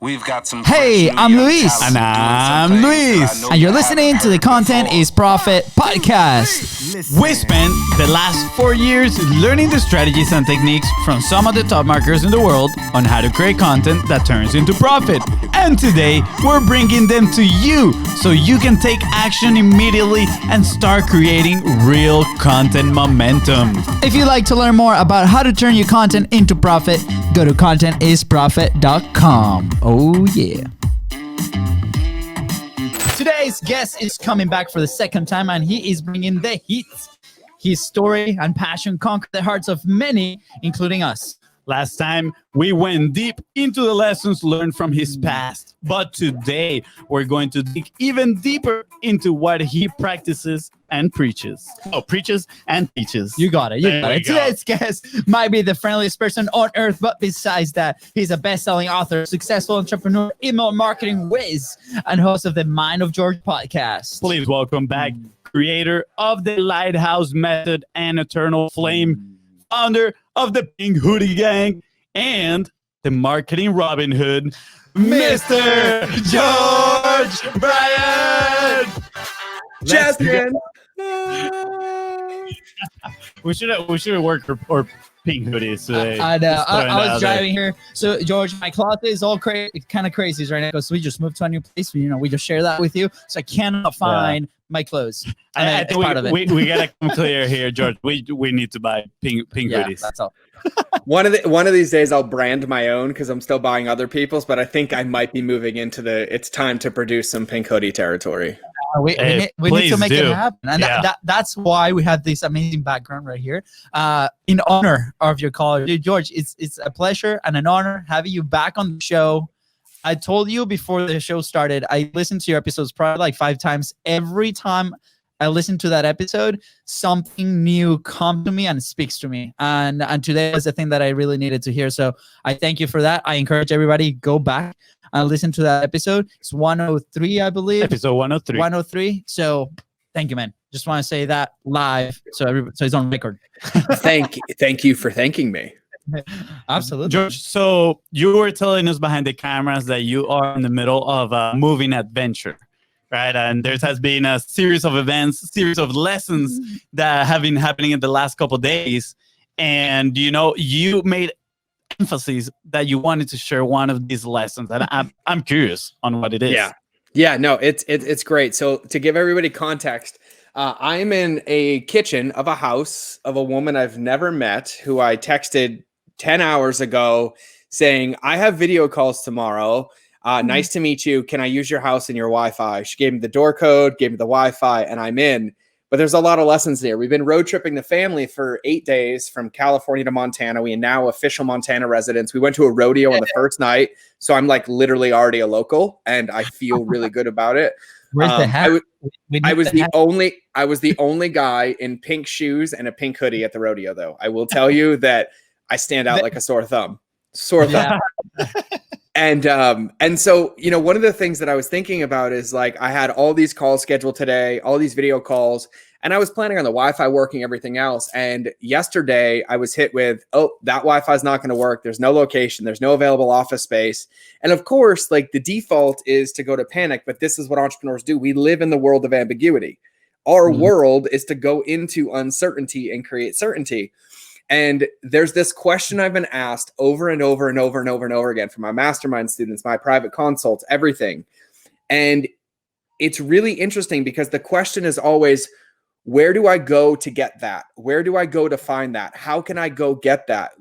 We've got some. Hey, I'm Luis. And I'm Luis. And you're listening to the Content is Profit podcast. We spent the last 4 years learning the strategies and techniques from some of the top marketers in the world on how to create content that turns into profit. And today, we're bringing them to you so you can take action immediately and start creating real content momentum. If you'd like to learn more about how to turn your content into profit, go to contentisprofit.com. Oh, yeah. Today's guest is coming back for the second time, and he is bringing the heat. His story and passion conquered the hearts of many, including us. Last time, we went deep into the lessons learned from his past. But today, we're going to dig even deeper into what he practices and preaches. Oh, preaches and teaches. You got it. Today's guest might be the friendliest person on earth, but besides that, he's a best-selling author, successful entrepreneur, email marketing whiz, and host of the Mind of George podcast. Please welcome back creator of the Lighthouse Method and Eternal Flame, founder of the Pink Hoodie Gang, and the Marketing Robin Hood, Mr. George Bryant. Justin. We should work for pink hoodies today. I know. I was driving here. So, George, my closet is all kind of crazy right now because we just moved to a new place. We just share that with you. So I cannot find my clothes. I think we got to come clear here, George. We need to buy pink hoodies. That's all. One of these days I'll brand my own because I'm still buying other people's, but I think I might be moving into it's time to produce some pink hoodie territory. We need to make it happen. And that's why we have this amazing background right here. In honor of your call, George, it's a pleasure and an honor having you back on the show. I told you before the show started, I listened to your episodes probably like 5 times. Every time I listen to that episode, something new comes to me and speaks to me. And today was the thing that I really needed to hear. So I thank you for that. I encourage everybody, go back and listen to that episode. It's 103, I believe. Episode 103. 103. So thank you, man. Just want to say that live so it's on record. Thank you for thanking me. Absolutely. George, so you were telling us behind the cameras that you are in the middle of a moving adventure, right? And there has been a series of events, series of lessons that have been happening in the last couple of days. And, you made emphasis that you wanted to share one of these lessons. And I'm curious on what it is. Yeah, no, it's great. So to give everybody context, I'm in a kitchen of a house of a woman I've never met who I texted 10 hours ago saying, I have video calls tomorrow. Nice to meet you. Can I use your house and your Wi-Fi? She gave me the door code, gave me the Wi-Fi, and I'm in. But there's a lot of lessons there. We've been road tripping the family for 8 days from California to Montana. We are now official Montana residents. We went to a rodeo on the first night. So I'm like literally already a local and I feel really good about it. Where's the hat? I was the only guy in pink shoes and a pink hoodie at the rodeo, though. I will tell you that I stand out like a sore thumb. And so, one of the things that I was thinking about is like, I had all these calls scheduled today, all these video calls, and I was planning on the Wi-Fi working, everything else. And yesterday I was hit with, that Wi-Fi is not going to work. There's no location. There's no available office space. And of course, like the default is to go to panic, but this is what entrepreneurs do. We live in the world of ambiguity. Our world is to go into uncertainty and create certainty. And there's this question I've been asked over and over and over and over and over again from my mastermind students, my private consults, everything. And it's really interesting because the question is always, where do I go to get that? Where do I go to find that? How can I go get that?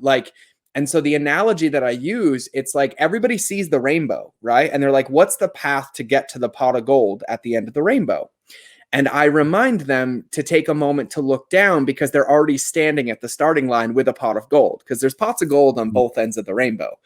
And so the analogy that I use, it's like everybody sees the rainbow, right? And they're like, what's the path to get to the pot of gold at the end of the rainbow? And I remind them to take a moment to look down because they're already standing at the starting line with a pot of gold because there's pots of gold on both ends of the rainbow.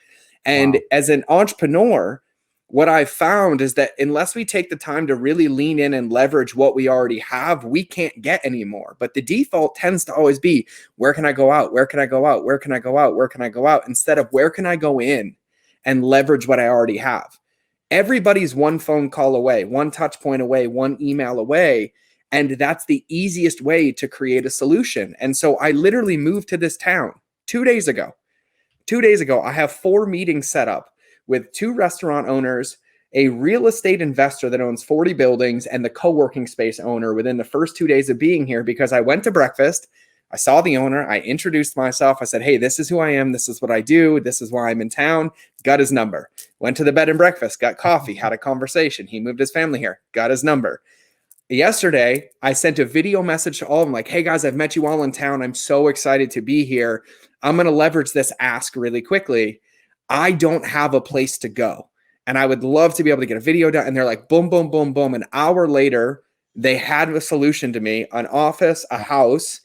And as an entrepreneur, what I've found is that unless we take the time to really lean in and leverage what we already have, we can't get any more. But the default tends to always be, where can I go out? Where can I go out? Where can I go out? Where can I go out? Instead of where can I go in and leverage what I already have? Everybody's one phone call away, one touch point away, one email away. And that's the easiest way to create a solution. And so I literally moved to this town 2 days ago. 2 days ago, I have 4 meetings set up with 2 restaurant owners, a real estate investor that owns 40 buildings, and the co-working space owner within the first 2 days of being here, because I went to breakfast. I saw the owner. I introduced myself. I said, hey, this is who I am. This is what I do. This is why I'm in town. Got his number. Went to the bed and breakfast, got coffee, had a conversation. He moved his family here, got his number. Yesterday, I sent a video message to all of them like, hey guys, I've met you all in town. I'm so excited to be here. I'm going to leverage this ask really quickly. I don't have a place to go, and I would love to be able to get a video done. And they're like, boom, boom, boom, boom. An hour later, they had a solution to me, an office, a house,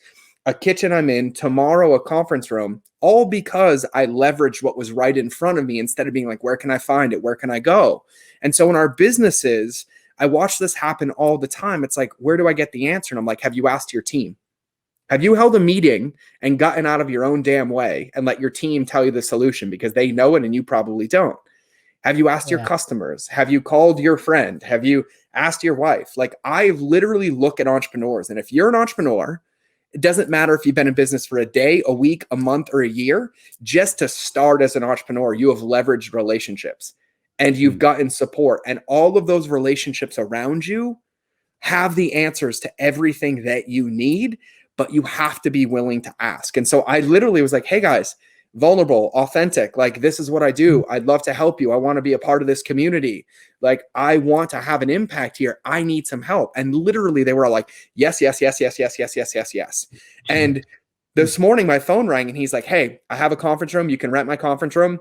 a kitchen I'm in, tomorrow a conference room, all because I leveraged what was right in front of me instead of being like, where can I find it? Where can I go? And so in our businesses, I watch this happen all the time. It's like, where do I get the answer? And I'm like, have you asked your team? Have you held a meeting and gotten out of your own damn way and let your team tell you the solution because they know it and you probably don't? Have you asked your customers? Have you called your friend? Have you asked your wife? Like, I literally look at entrepreneurs, and if you're an entrepreneur, it doesn't matter if you've been in business for a day, a week, a month, or a year. Just to start as an entrepreneur, you have leveraged relationships and you've gotten support, and all of those relationships around you have the answers to everything that you need, but you have to be willing to ask. And so I literally was like, hey guys, vulnerable, authentic, like, this is what I do. I'd love to help you. I want to be a part of this community. Like, I want to have an impact here. I need some help. And literally they were all like, yes, yes, yes, yes, yes, yes, yes, yes, yes. And this morning my phone rang and he's like, hey, I have a conference room. You can rent my conference room.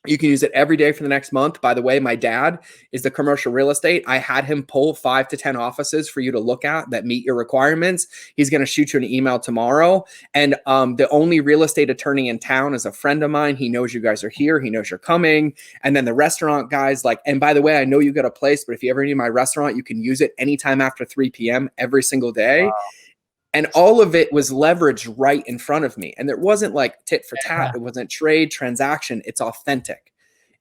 You can use it every day for the next month. By the way, my dad is the commercial real estate. I had him pull 5 to 10 offices for you to look at that meet your requirements. He's going to shoot you an email tomorrow. And the only real estate attorney in town is a friend of mine. He knows you guys are here. He knows you're coming. And then the restaurant guys, like, and by the way, I know you got a place, but if you ever need my restaurant, you can use it anytime after 3 p.m. every single day. Wow. And all of it was leveraged right in front of me. And it wasn't like tit for tat. It wasn't trade, transaction. It's authentic.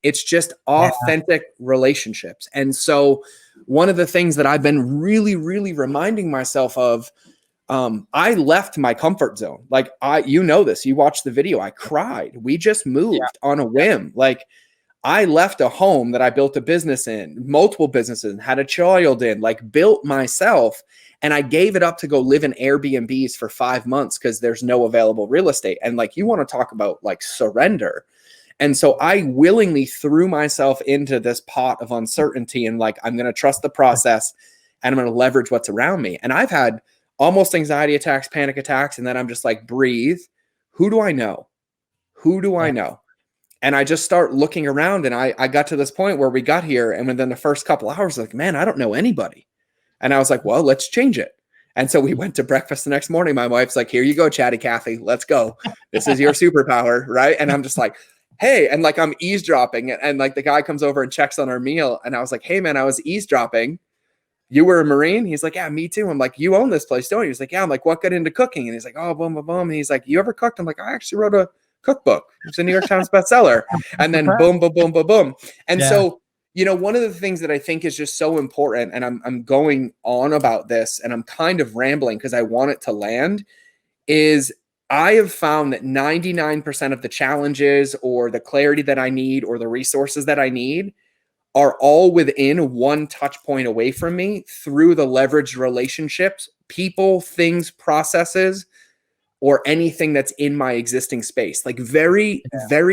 It's just authentic relationships. And so one of the things that I've been really, really reminding myself of, I left my comfort zone. Like, you know this, you watched the video, I cried. We just moved on a whim. Like, I left a home that I built a business in, multiple businesses, had a child in, like, built myself. And I gave it up to go live in Airbnbs for 5 months because there's no available real estate. And like, you want to talk about like surrender. And so I willingly threw myself into this pot of uncertainty and like, I'm going to trust the process and I'm going to leverage what's around me. And I've had almost anxiety attacks, panic attacks. And then I'm just like, breathe. Who do I know? Who do I know? And I just start looking around, and I got to this point where we got here. And within the first couple hours, like, man, I don't know anybody. And I was like, well, let's change it. And so we went to breakfast the next morning. My wife's like, here you go, Chatty Cathy. Let's go. This is your superpower, right? And I'm just like, hey, and like, I'm eavesdropping. And like, the guy comes over and checks on our meal. And I was like, hey, man, I was eavesdropping. You were a Marine? He's like, yeah, me too. I'm like, you own this place, don't you? He's like, yeah. I'm like, what got into cooking? And he's like, oh, boom, boom, boom. And he's like, you ever cooked? I'm like, I actually wrote a cookbook. It's a New York Times bestseller. And then boom, boom, boom, boom, boom. And so, you know, one of the things that I think is just so important, and I'm going on about this and I'm kind of rambling because I want it to land, is I have found that 99% of the challenges or the clarity that I need or the resources that I need are all within one touch point away from me through the leveraged relationships, people, things, processes, or anything that's in my existing space. Like very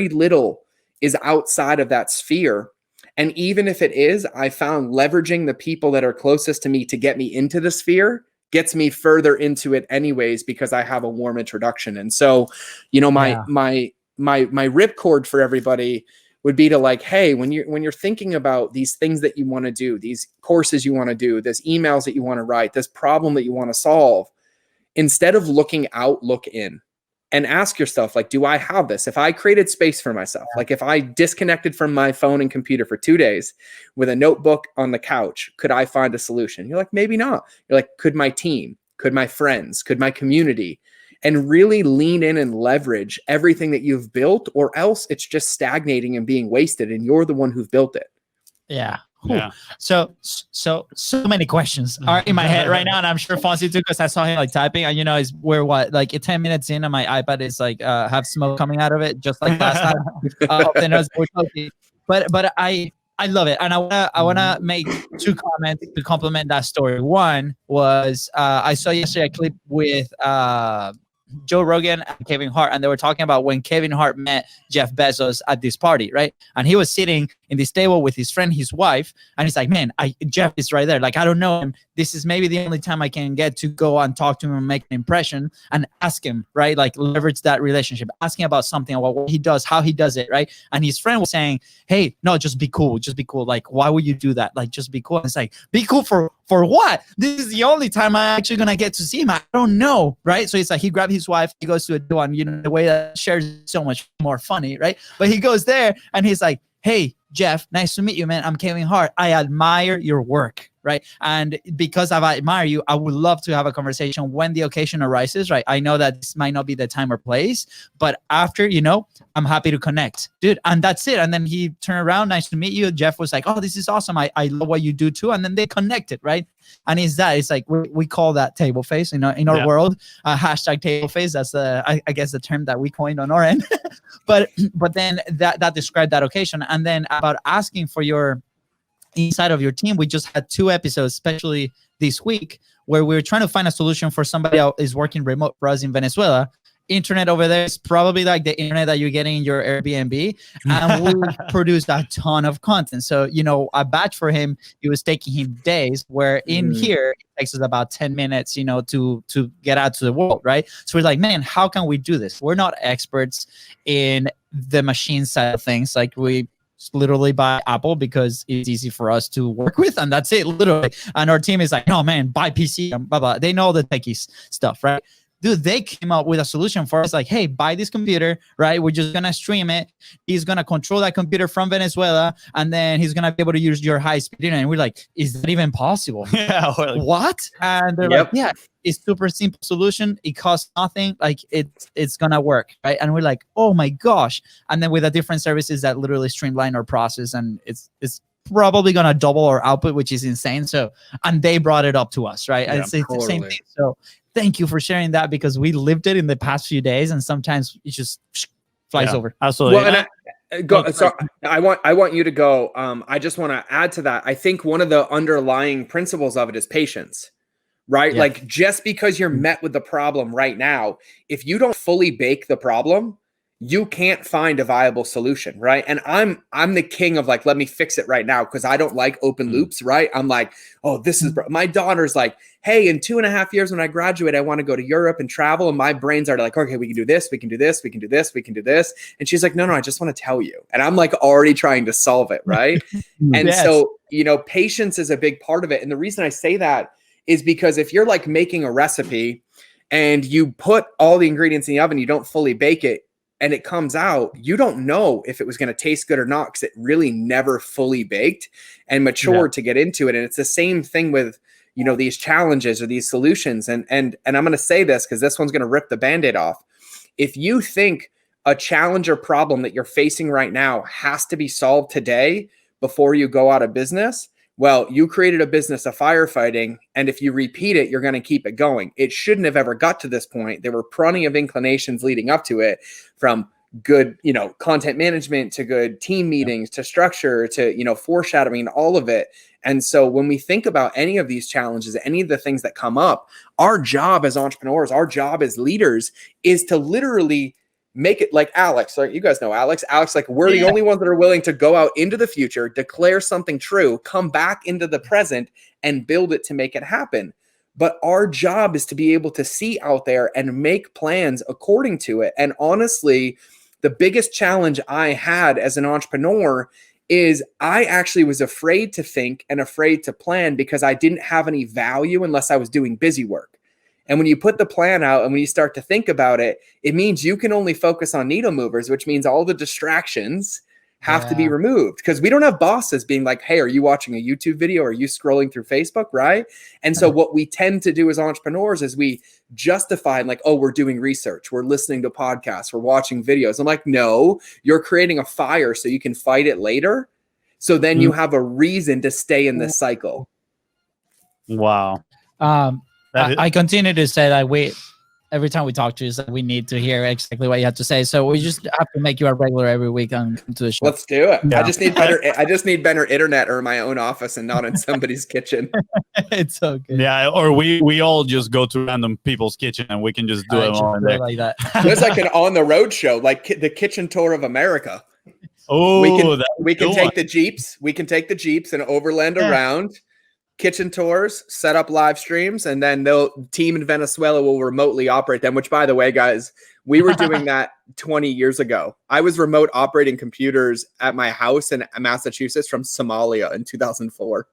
little is outside of that sphere. And even if it is, I found leveraging the people that are closest to me to get me into the sphere gets me further into it anyways, because I have a warm introduction. And so, you know, my ripcord for everybody would be to like, hey, when you're thinking about these things that you want to do, these courses you want to do, this emails that you want to write, this problem that you want to solve, instead of looking out, look in. And ask yourself, like, do I have this? If I created space for myself, like if I disconnected from my phone and computer for 2 days with a notebook on the couch, could I find a solution? You're like, maybe not. You're like, could my team, could my friends, could my community? And really lean in and leverage everything that you've built, or else it's just stagnating and being wasted. And you're the one who've built it. Yeah. Yeah. So many questions are in my head right now, and I'm sure Fonzie too, because I saw him like typing. And you know, we're like 10 minutes in, and my iPad is like have smoke coming out of it, just like last time. but I love it, and I wanna make two comments to complement that story. One was I saw yesterday a clip with Joe Rogan and Kevin Hart, and they were talking about when Kevin Hart met Jeff Bezos at this party, right? And he was sitting in this table with his friend, his wife, and he's like, "Man, Jeff is right there. Like, I don't know him. This is maybe the only time I can get to go and talk to him and make an impression and ask him, right? Like, leverage that relationship, asking about something, about what he does, how he does it, right?" And his friend was saying, "Hey, no, just be cool. Just be cool. Like, why would you do that? Like, just be cool." And it's like, be cool for what? This is the only time I'm actually gonna get to see him. I don't know, right? So it's like he grabbed his wife, he goes to a door, and the way that shares is so much more funny, right? But he goes there and he's like, "Hey, Jeff, nice to meet you, man. I'm Kevin Hart. I admire your work," right? And because I admire you, I would love to have a conversation when the occasion arises, right? I know that this might not be the time or place, but after, I'm happy to connect, dude. And that's it. And then he turned around, "Nice to meet you." Jeff was like, "Oh, this is awesome. I love what you do too." And then they connected, right? And it's like we call that table face, in our world, hashtag table face. That's I guess the term that we coined on our end. but then that described that occasion. And then about asking for your inside of your team, we just had 2 episodes, especially this week, where we were trying to find a solution for somebody who is working remote for us in Venezuela. Internet over there is probably like the internet that you're getting in your Airbnb, and we produced a ton of content. So, a batch for him, it was taking him days, where in here it takes us about 10 minutes, to get out to the world, right? So we're like, man, how can we do this? We're not experts in the machine side of things. Like, we literally buy Apple because it's easy for us to work with, and that's it, literally. And our team is like, "No, man, buy PC and blah blah." They know the techie stuff, right? Dude, they came up with a solution for us, like, "Hey, buy this computer, right? We're just gonna stream it. He's gonna control that computer from Venezuela, and then he's gonna be able to use your high-speed internet." And we're like, "Is that even possible?" Yeah. What? And they're like, "Yeah, it's super simple solution. It costs nothing. Like, it's gonna work, right?" And we're like, "Oh my gosh!" And then with the different services that literally streamline our process, and it's probably gonna double our output, which is insane. So, and they brought it up to us, right? And it's the same thing. So, thank you for sharing that, because we lived it in the past few days, and sometimes it just flies over. Absolutely. Well, and I want you to go. I just want to add to that. I think one of the underlying principles of it is patience, right? Yeah. Like, just because you're met with the problem right now, if you don't fully bake the problem, you can't find a viable solution, right? And I'm the king of like, let me fix it right now, because I don't like open loops, right? I'm like, "Oh, this is my daughter's like, hey, in 2.5 years when I graduate, I want to go to Europe and travel." And my brains are like, "Okay, we can do this, we can do this, we can do this, we can do this." And she's like, "No, I just want to tell you." And I'm like already trying to solve it, right? And so, patience is a big part of it. And the reason I say that is because if you're like making a recipe and you put all the ingredients in the oven, you don't fully bake it, and it comes out, you don't know if it was going to taste good or not, because it really never fully baked and matured to get into it. And it's the same thing with, these challenges or these solutions. And I'm going to say this because this one's going to rip the Band-Aid off. If you think a challenge or problem that you're facing right now has to be solved today before you go out of business, well, you created a business of firefighting, and if you repeat it, you're going to keep it going. It shouldn't have ever got to this point. There were plenty of inclinations leading up to it, from good, content management to good team meetings to structure to, foreshadowing, all of it. And so when we think about any of these challenges, any of the things that come up, our job as entrepreneurs, our job as leaders is to literally make it like Alex. Like, you guys know Alex. Like, we're the only ones that are willing to go out into the future, declare something true, come back into the present, and build it to make it happen. But our job is to be able to see out there and make plans according to it. And honestly, the biggest challenge I had as an entrepreneur is I actually was afraid to think and afraid to plan, because I didn't have any value unless I was doing busy work. And when you put the plan out and when you start to think about it, it means you can only focus on needle movers, which means all the distractions have to be removed, because we don't have bosses being like, "Hey, are you watching a YouTube video? Or are you scrolling through Facebook?" Right? And so what we tend to do as entrepreneurs is we justify, like, "Oh, we're doing research. We're listening to podcasts. We're watching videos." I'm like, no, you're creating a fire so you can fight it later. So then you have a reason to stay in this cycle. Wow. I continue to say that every time we talk to you, we need to hear exactly what you have to say. So we just have to make you a regular every week on to the show. Let's do it. Yeah. I just need better internet or my own office and not in somebody's kitchen. It's so good. Yeah, or we all just go to random people's kitchen and we can just do it all in there. Like that. It's like an on the road show, like the kitchen tour of America. Oh, we can take the Jeeps. We can take the Jeeps and overland around. Kitchen tours, set up live streams, and then team in Venezuela will remotely operate them, which, by the way, guys, we were doing that 20 years ago. I was remote operating computers at my house in Massachusetts from Somalia in 2004.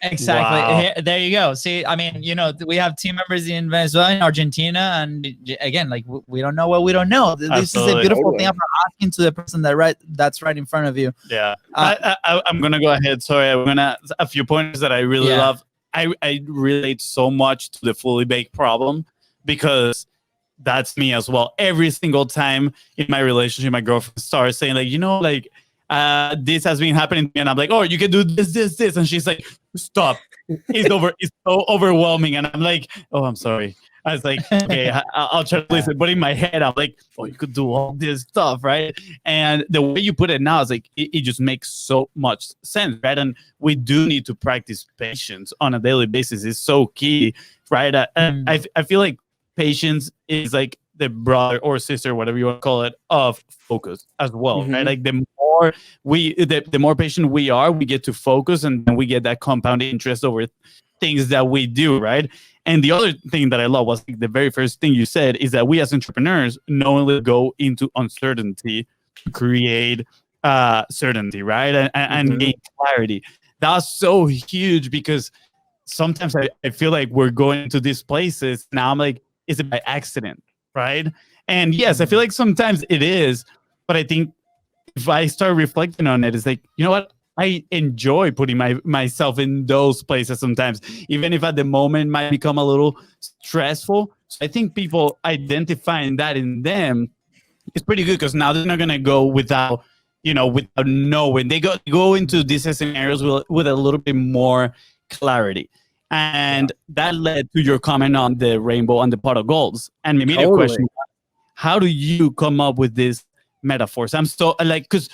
Exactly. Wow. There you go. See, I mean, we have team members in Venezuela and Argentina, and again, like we don't know what we don't know. This Absolutely. is a beautiful thing about asking to the person that's right in front of you. Yeah. I'm gonna go ahead. Sorry, I'm gonna a few points that I really love. I relate so much to the fully baked problem because that's me as well. Every single time in my relationship, my girlfriend starts saying like, this has been happening to me, and I'm like, oh, you can do this, and she's like, stop. It's so overwhelming, and I'm like, oh, I'm sorry. I was like, okay, I'll try to listen, but in my head, I'm like, oh, you could do all this stuff, right? And the way you put it now is like, it just makes so much sense, right? And we do need to practice patience on a daily basis. It's so key, right? I feel like patience is like the brother or sister, whatever you want to call it, of focus as well, right? Like the more patient we are, we get to focus, and then we get that compound interest over things that we do, right? And the other thing that I love was like the very first thing you said is that we as entrepreneurs knowingly go into uncertainty to create certainty, right? And gain clarity. That's so huge because sometimes I feel like we're going into these places now. I'm like, is it by accident, right? And yes, I feel like sometimes it is, but I think if I start reflecting on it, it's like, you know what? I enjoy putting myself in those places sometimes, even if at the moment might become a little stressful. So I think people identifying that in them is pretty good because now they're not going to go without knowing. They go into these scenarios with a little bit more clarity. And that led to your comment on the rainbow and the pot of golds. And my immediate question, how do you come up with these metaphors? I'm so like, because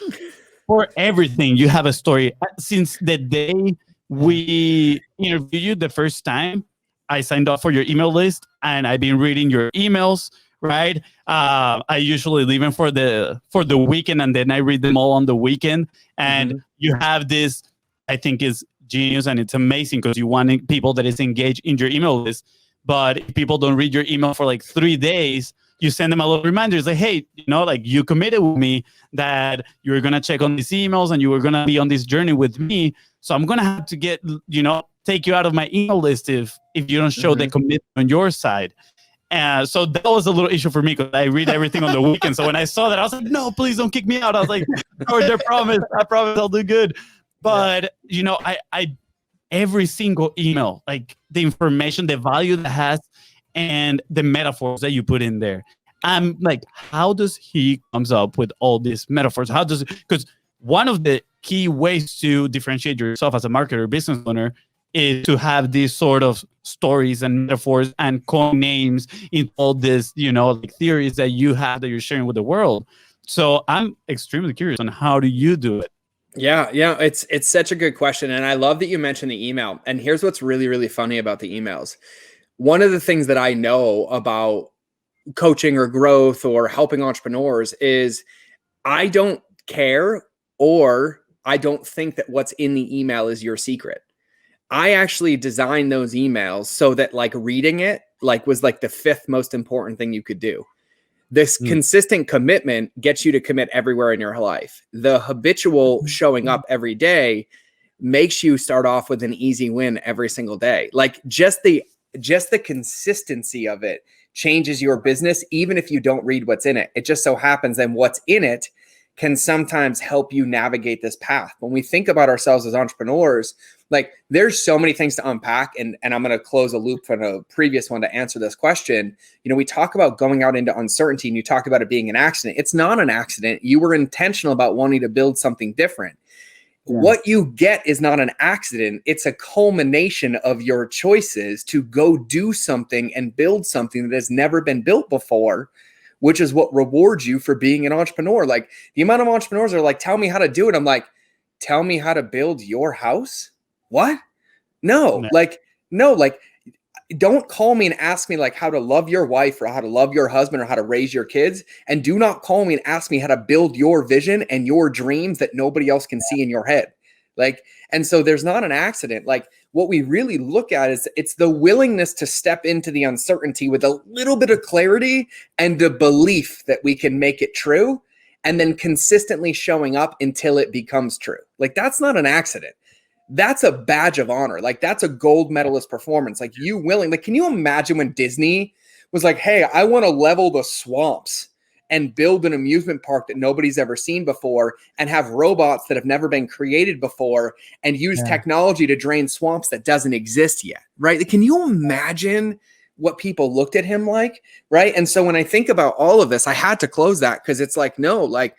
for everything, you have a story. Since the day we interviewed you the first time, I signed up for your email list, and I've been reading your emails, right? I usually leave them for the weekend, and then I read them all on the weekend. And you have this, I think is genius, and it's amazing because you want people that is engaged in your email list. But if people don't read your email for like 3 days, you send them a little reminder. It's like, hey, like you committed with me that you were going to check on these emails and you were going to be on this journey with me. So I'm going to have to get, take you out of my email list if you don't show the commitment on your side. So that was a little issue for me because I read everything on the weekend. So when I saw that, I was like, no, please don't kick me out. I was like, George, I promise I'll do good. But, I every single email, like the information, the value that has, and the metaphors that you put in there. I'm like, how does he comes up with all these metaphors? Because one of the key ways to differentiate yourself as a marketer, business owner, is to have these sort of stories and metaphors and coin names in all this, like theories that you have that you're sharing with the world. So I'm extremely curious on how do you do it? Yeah, it's such a good question. And I love that you mentioned the email. And here's what's really, really funny about the emails. One of the things that I know about coaching or growth or helping entrepreneurs is I don't care, or I don't think that what's in the email is your secret. I actually designed those emails so that like reading it was like the 5th most important thing you could do. This consistent commitment gets you to commit everywhere in your life. The habitual showing up every day makes you start off with an easy win every single day. Like just the consistency of it changes your business, even if you don't read what's in it. It just so happens then what's in it can sometimes help you navigate this path. When we think about ourselves as entrepreneurs, like there's so many things to unpack, and I'm going to close a loop from a previous one to answer this question. We talk about going out into uncertainty, and you talk about it being an accident. It's not an accident. You were intentional about wanting to build something different. what you get is not an accident. It's a culmination of your choices to go do something and build something that has never been built before, which is what rewards you for being an entrepreneur. Like the amount of entrepreneurs are like, tell me how to do it. I'm like, tell me how to build your house? What? No, like, don't call me and ask me like how to love your wife or how to love your husband or how to raise your kids. And do not call me and ask me how to build your vision and your dreams that nobody else can see in your head. Like, and so there's not an accident. Like what we really look at is it's the willingness to step into the uncertainty with a little bit of clarity and the belief that we can make it true, and then consistently showing up until it becomes true. Like that's not an accident. That's a badge of honor. Like that's a gold medalist performance. Like you willing, like, can you imagine when Disney was like, hey, I want to level the swamps and build an amusement park that nobody's ever seen before and have robots that have never been created before and use technology to drain swamps that doesn't exist yet. Right. Can you imagine what people looked at him like? Right. And so when I think about all of this, I had to close that because it's like, no, like,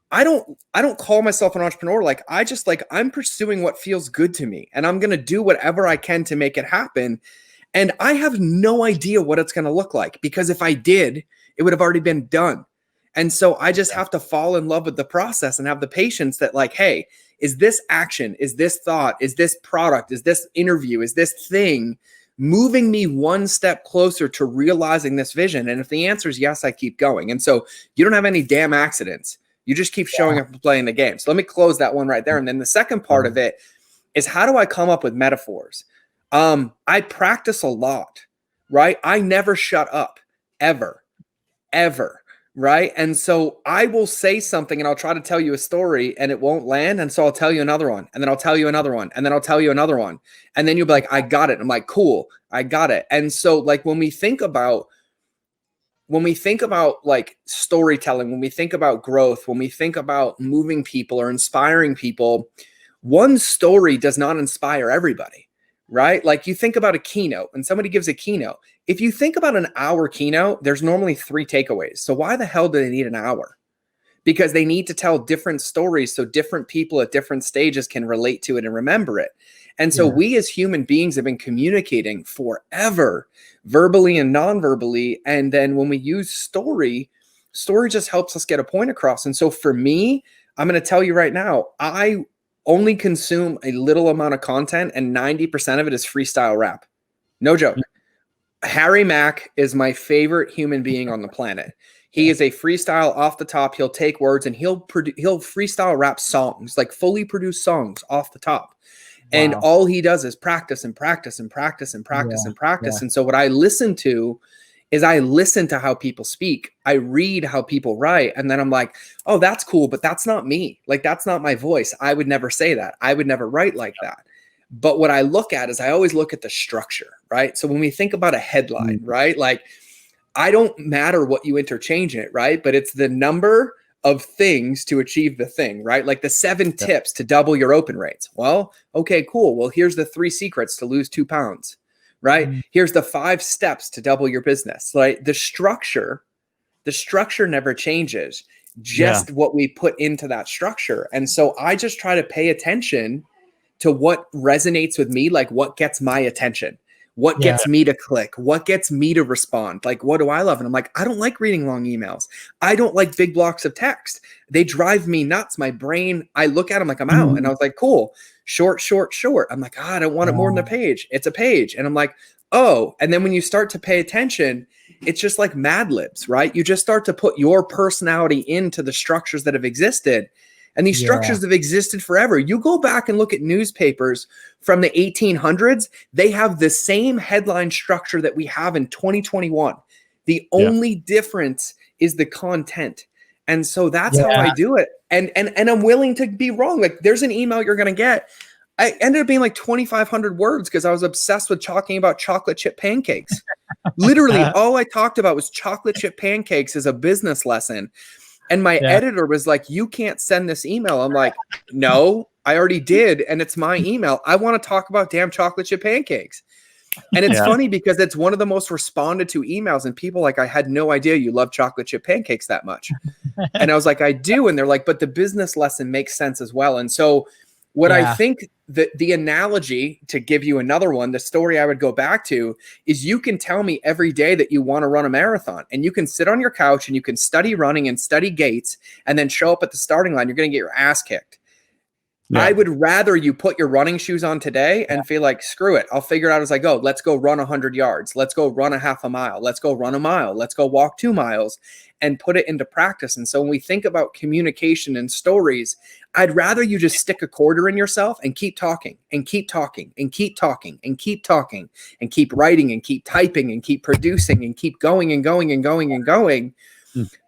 I don't call myself an entrepreneur. Like I'm pursuing what feels good to me and I'm going to do whatever I can to make it happen. And I have no idea what it's going to look like because if I did, it would have already been done. And so I just have to fall in love with the process and have the patience that like, hey, is this action? Is this thought? Is this product? Is this interview? Is this thing moving me one step closer to realizing this vision? And if the answer is yes, I keep going. And so you don't have any damn accidents. You just keep showing up and playing the game. So let me close that one right there. And then the second part of it is how do I come up with metaphors? I practice a lot, right? I never shut up, ever, right? And so I will say something and I'll try to tell you a story and it won't land. And so I'll tell you another one and then I'll tell you another one and then I'll tell you another one. And then you'll be like, I got it. I'm like, cool, I got it. And so like when we think about like storytelling, when we think about growth, when we think about moving people or inspiring people, one story does not inspire everybody, right? Like you think about a keynote and somebody gives a keynote. If you think about an hour keynote, there's normally 3 takeaways. So why the hell do they need an hour? Because they need to tell different stories so different people at different stages can relate to it and remember it. And so we as human beings have been communicating forever, verbally and non-verbally. And then when we use story just helps us get a point across. And so for me, I'm going to tell you right now, I only consume a little amount of content and 90% of it is freestyle rap. No joke. Harry Mack is my favorite human being on the planet. He is a freestyle off the top. He'll take words and he'll freestyle rap songs, like fully produced songs off the top. Wow. And all he does is practice and practice and practice and practice and practice. And so what I listen to is I listen to how people speak. I read how people write. And then I'm like, oh, that's cool, but that's not me. Like, that's not my voice. I would never say that. I would never write like that. But what I look at is I always look at the structure, right? So when we think about a headline, right? Like, I don't matter what you interchange it, right? But it's the number of things to achieve the thing, right? Like the 7 tips to double your open rates. Well, okay, cool. Well, here's the 3 secrets to lose 2 pounds, right? Here's the 5 steps to double your business. Like the structure never changes, just what we put into that structure. And so I just try to pay attention to what resonates with me, like what gets my attention. What gets me to click? What gets me to respond? Like, what do I love? And I'm like, I don't like reading long emails. I don't like big blocks of text. They drive me nuts. My brain, I look at them like I'm out. And I was like, cool, short. I'm like, I don't want it more than a page. It's a page. And I'm like, oh. And then when you start to pay attention, it's just like Mad Libs, right? You just start to put your personality into the structures that have existed. And these structures have existed forever. You go back and look at newspapers from the 1800s, they have the same headline structure that we have in 2021. The only difference is the content. And so that's how I do it. And I'm willing to be wrong. Like there's an email you're going to get. I ended up being like 2,500 words because I was obsessed with talking about chocolate chip pancakes. Literally all I talked about was chocolate chip pancakes as a business lesson. And my editor was like, you can't send this email. I'm like, no, I already did. And it's my email. I want to talk about damn chocolate chip pancakes. And it's funny because it's one of the most responded to emails. And people like, I had no idea you love chocolate chip pancakes that much. And I was like, I do. And they're like, but the business lesson makes sense as well. And so What I think that the analogy, to give you another one, the story I would go back to is, you can tell me every day that you want to run a marathon, and you can sit on your couch and you can study running and study gates and then show up at the starting line. You're going to get your ass kicked. Yeah. I would rather you put your running shoes on today and feel like, screw it, I'll figure it out as I go. Let's go run 100 yards. Let's go run a half a mile. Let's go run a mile. Let's go walk 2 miles, and put it into practice. And so when we think about communication and stories, I'd rather you just stick a quarter in yourself and keep talking and keep talking and keep talking and keep talking and keep writing and keep typing and keep producing and keep going and going and going and going,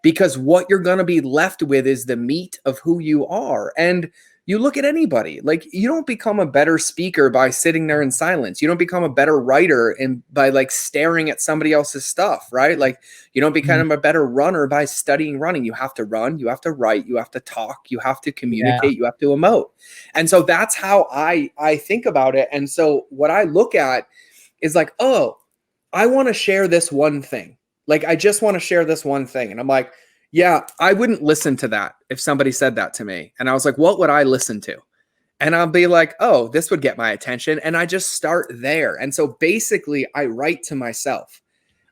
because what you're going to be left with is the meat of who you are. And you look at anybody, like, you don't become a better speaker by sitting there in silence. You don't become a better writer by like staring at somebody else's stuff, right? Like, you don't become a better runner by studying running. You have to run, you have to write, you have to talk, you have to communicate, you have to emote. And so that's how I think about it. And so what I look at is like, oh, I want to share this one thing. Like, I just want to share this one thing. And I'm like, yeah, I wouldn't listen to that if somebody said that to me. And I was like, what would I listen to? And I'll be like, oh, this would get my attention. And I just start there. And so basically I write to myself.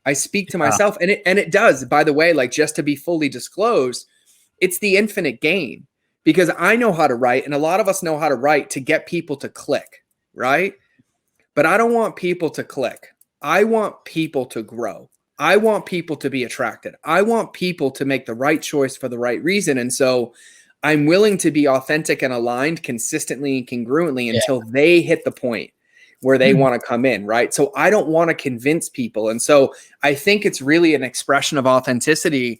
I speak to myself. And it does, by the way, like, just to be fully disclosed, it's the infinite gain, because I know how to write, and a lot of us know how to write to get people to click, right? But I don't want people to click. I want people to grow. I want people to be attracted. I want people to make the right choice for the right reason. And so I'm willing to be authentic and aligned consistently and congruently until they hit the point where they want to come in, right? So I don't want to convince people. And so I think it's really an expression of authenticity,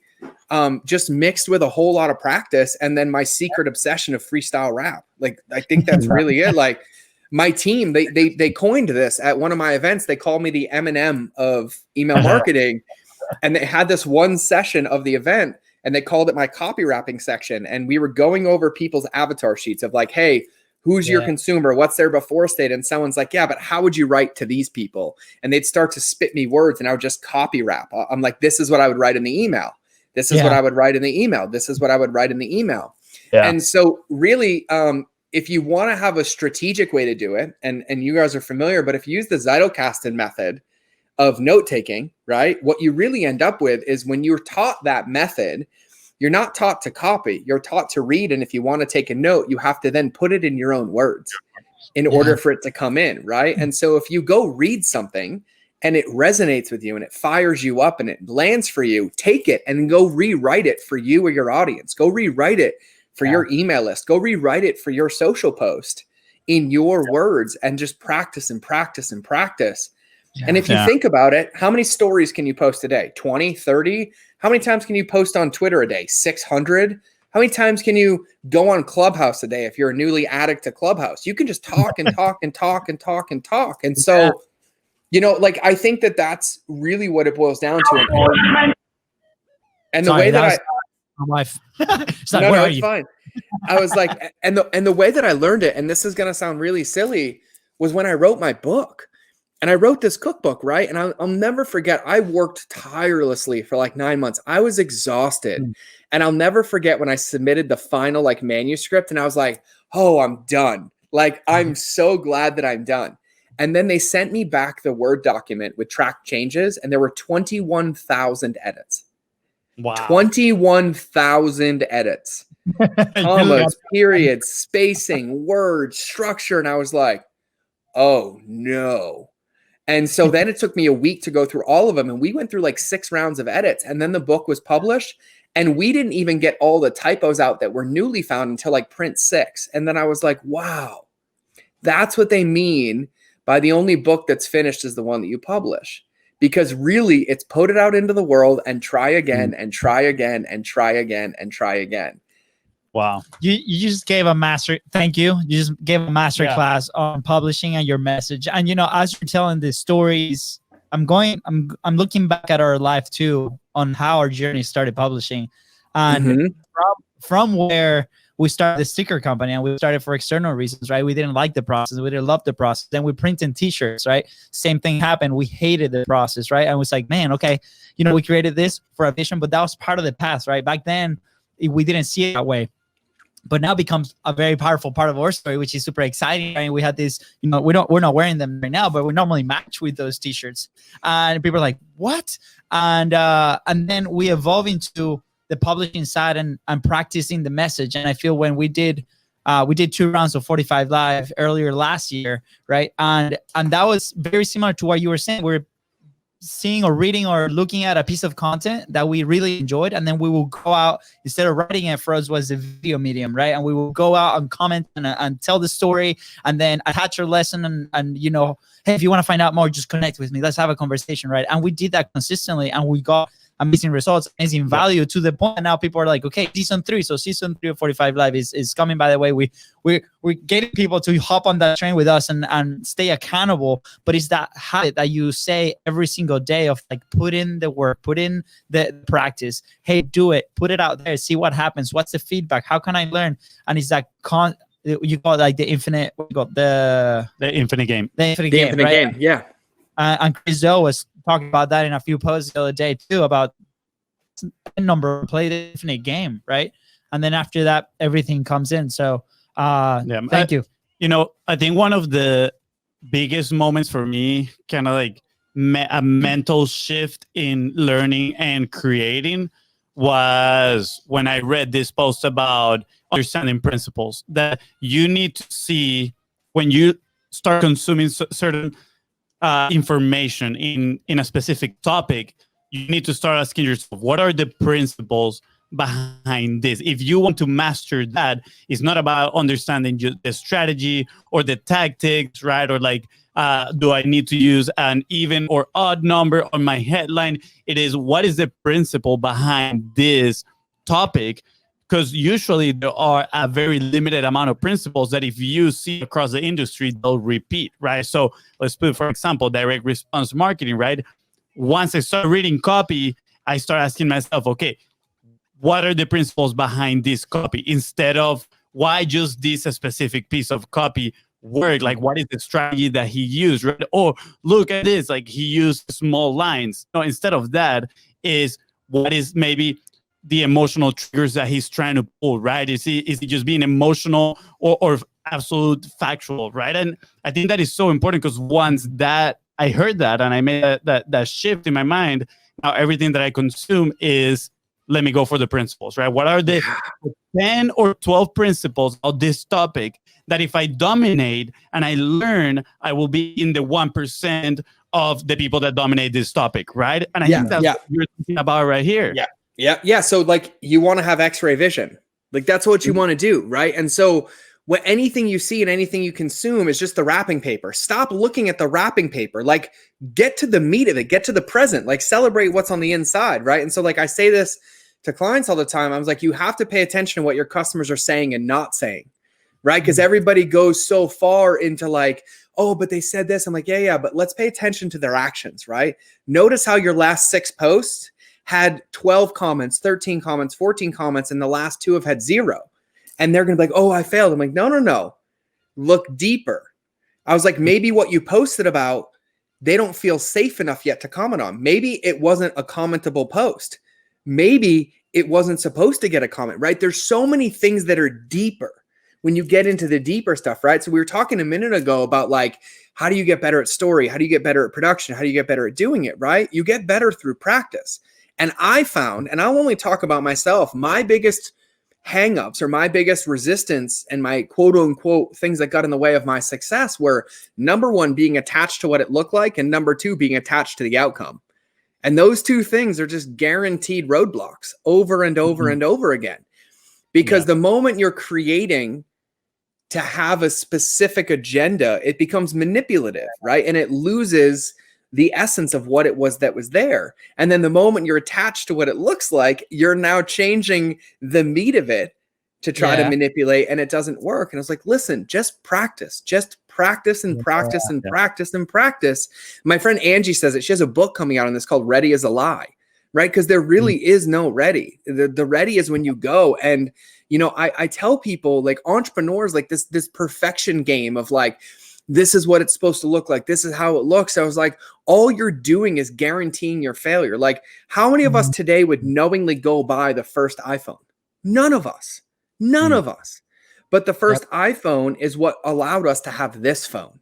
just mixed with a whole lot of practice. And then my secret obsession of freestyle rap. Like, I think that's really it. Like, my team, they coined this at one of my events. They called me the Eminem of email marketing. And they had this one session of the event, and they called it my copy wrapping section. And we were going over people's avatar sheets of like, hey, who's your consumer? What's their before state? And someone's like, yeah, but how would you write to these people? And they'd start to spit me words, and I would just copy wrap. I'm like, this is what I would write in the email. This is what I would write in the email. This is what I would write in the email. Yeah. And so really, if you want to have a strategic way to do it, and you guys are familiar, but if you use the Zytokasten method of note-taking, right, what you really end up with is, when you're taught that method, you're not taught to copy, you're taught to read. And if you want to take a note, you have to then put it in your own words in order for it to come in, right? And so if you go read something and it resonates with you and it fires you up and it lands for you, take it and go rewrite it for you or your audience. Go rewrite it for your email list. Go rewrite it for your social post in your words, and just practice and practice and practice. And if you think about it, how many stories can you post a day? 20, 30? How many times can you post on Twitter a day? 600? How many times can you go on Clubhouse a day if you're a newly addict to Clubhouse? You can just talk and talk and talk and talk and talk. And so, you know, like, I think that that's really what it boils down to. And the way that my wife. It's fine. I was like, and the way that I learned it, and this is going to sound really silly, was when I wrote my book. And I wrote this cookbook, right? And I'll never forget, I worked tirelessly for like 9 months. I was exhausted. And I'll never forget when I submitted the final like manuscript, and I was like, oh, I'm done. Like, I'm so glad that I'm done. And then they sent me back the Word document with track changes, and there were 21,000 edits. Wow. 21,000 edits. Commas, periods, spacing, words, structure. And I was like, oh no. And so then it took me a week to go through all of them. And we went through like 6 rounds of edits. And then the book was published. And we didn't even get all the typos out that were newly found until like print 6. And then I was like, wow, that's what they mean by the only book that's finished is the one that you publish. Because really, it's put it out into the world and try again and try again and try again and try again. Wow. You just gave a master. Thank you. You just gave a master class on publishing and your message. And, you know, as you're telling these stories, I'm looking back at our life too, on how our journey started publishing. And from where we started the sticker company, and we started for external reasons, right? We didn't like the process. We didn't love the process. Then we printed t-shirts, right? Same thing happened. We hated the process, right? And it was like, man, okay, you know, we created this for a vision, but that was part of the past, right? Back then, we didn't see it that way. but now becomes a very powerful part of our story, which is super exciting. I mean, we had this, we're not wearing them right now, but we normally match with those t-shirts, and people are like, what? And then we evolve into the publishing side and practicing the message. And I feel when we did 2 rounds of 45 Live earlier last year, right? And that was very similar to what you were saying. We're seeing or reading or looking at a piece of content that we really enjoyed, and then we will go out, instead of writing it, for us was a video medium, right? And we will go out and comment and tell the story, and then attach your lesson, and hey, if you want to find out more, just connect with me, let's have a conversation, right? And we did that consistently, and we got amazing results, amazing value, to the point now people are like, okay, season 3 of 45 Live is coming. By the way, we're getting people to hop on that train with us and stay accountable. But it's that habit that you say every single day of like, put in the work, put in the practice, hey, do it, put it out there, see what happens, what's the feedback, how can I learn? And it's that you call it like the infinite, the infinite game. The infinite game, right? Yeah. And Chris Zoe was talking about that in a few posts the other day too, about number play the infinite game, right? And then after that, everything comes in. So thank you. I think one of the biggest moments for me, kind of like a mental shift in learning and creating, was when I read this post about understanding principles that you need to see when you start consuming certain information in a specific topic. You need to start asking yourself, what are the principles behind this? If you want to master that, it's not about understanding the strategy or the tactics, right? Or like, do I need to use an even or odd number on my headline? It is, what is the principle behind this topic? Because usually there are a very limited amount of principles that if you see across the industry, they'll repeat, right? So let's put, for example, direct response marketing, right? Once I start reading copy, I start asking myself, okay, what are the principles behind this copy? Instead of why just this a specific piece of copy work? Like, what is the strategy that he used, right? Or look at this, like he used small lines. No, instead of that is what is maybe the emotional triggers that he's trying to pull, right? Is he just being emotional or absolute factual, right? And I think that is so important, because once that I heard that and I made that shift in my mind, now everything that I consume is, let me go for the principles, right? What are the 10 or 12 principles of this topic that if I dominate and I learn, I will be in the 1% of the people that dominate this topic, right? And I think that's what you're thinking about right here. Yeah. So like, you want to have X-ray vision. Like, that's what you want to do, right? And so when anything you see and anything you consume is just the wrapping paper. Stop looking at the wrapping paper. Like, get to the meat of it. Get to the present. Like, celebrate what's on the inside, right? And so like, I say this to clients all the time. I was like, you have to pay attention to what your customers are saying and not saying, right? Because everybody goes so far into like, oh, but they said this. I'm like, yeah, but let's pay attention to their actions, right? Notice how your last 6 posts had 12 comments, 13 comments, 14 comments, and the last 2 have had 0. And they're going to be like, oh, I failed. I'm like, no. Look deeper. I was like, maybe what you posted about, they don't feel safe enough yet to comment on. Maybe it wasn't a commentable post. Maybe it wasn't supposed to get a comment, right? There's so many things that are deeper when you get into the deeper stuff, right? So we were talking a minute ago about like, how do you get better at story? How do you get better at production? How do you get better at doing it, right? You get better through practice. And I found, and I'll only talk about myself, my biggest hangups or my biggest resistance and my quote unquote things that got in the way of my success were, number 1, being attached to what it looked like, and number 2, being attached to the outcome. And those 2 things are just guaranteed roadblocks over and over and over again. Because the moment you're creating to have a specific agenda, it becomes manipulative, right? And it loses the essence of what it was that was there. And then the moment you're attached to what it looks like, you're now changing the meat of it to try to manipulate, and it doesn't work. And I was like, listen, just practice and practice and practice and practice. My friend Angie says it. She has a book coming out on this called Ready as a Lie, right? Because there really is no ready. The ready is when you go. And, I tell people, like, entrepreneurs, like this perfection game of like, this is what it's supposed to look like. This is how it looks. I was like, all you're doing is guaranteeing your failure. Like, how many of us today would knowingly go buy the first iPhone? None of us. None of us. But the first iPhone is what allowed us to have this phone,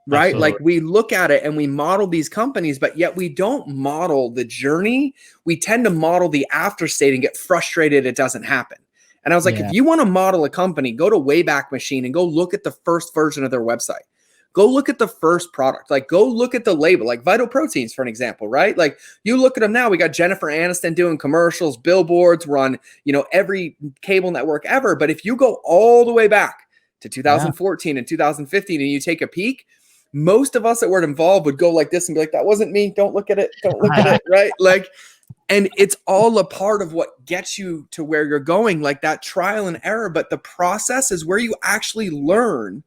right? Absolutely. Like we look at it and we model these companies, but yet we don't model the journey. We tend to model the after state and get frustrated it doesn't happen. And I was like, if you want to model a company, go to Wayback Machine and go look at the first version of their website. Go look at the first product. Like, go look at the label, like Vital Proteins, for an example, right? Like, you look at them now. We got Jennifer Aniston doing commercials, billboards, run, every cable network ever. But if you go all the way back to 2014 and 2015 and you take a peek, most of us that were involved would go like this and be like, that wasn't me. Don't look at it. Don't look at it, right? Like, and it's all a part of what gets you to where you're going, like that trial and error. But the process is where you actually learn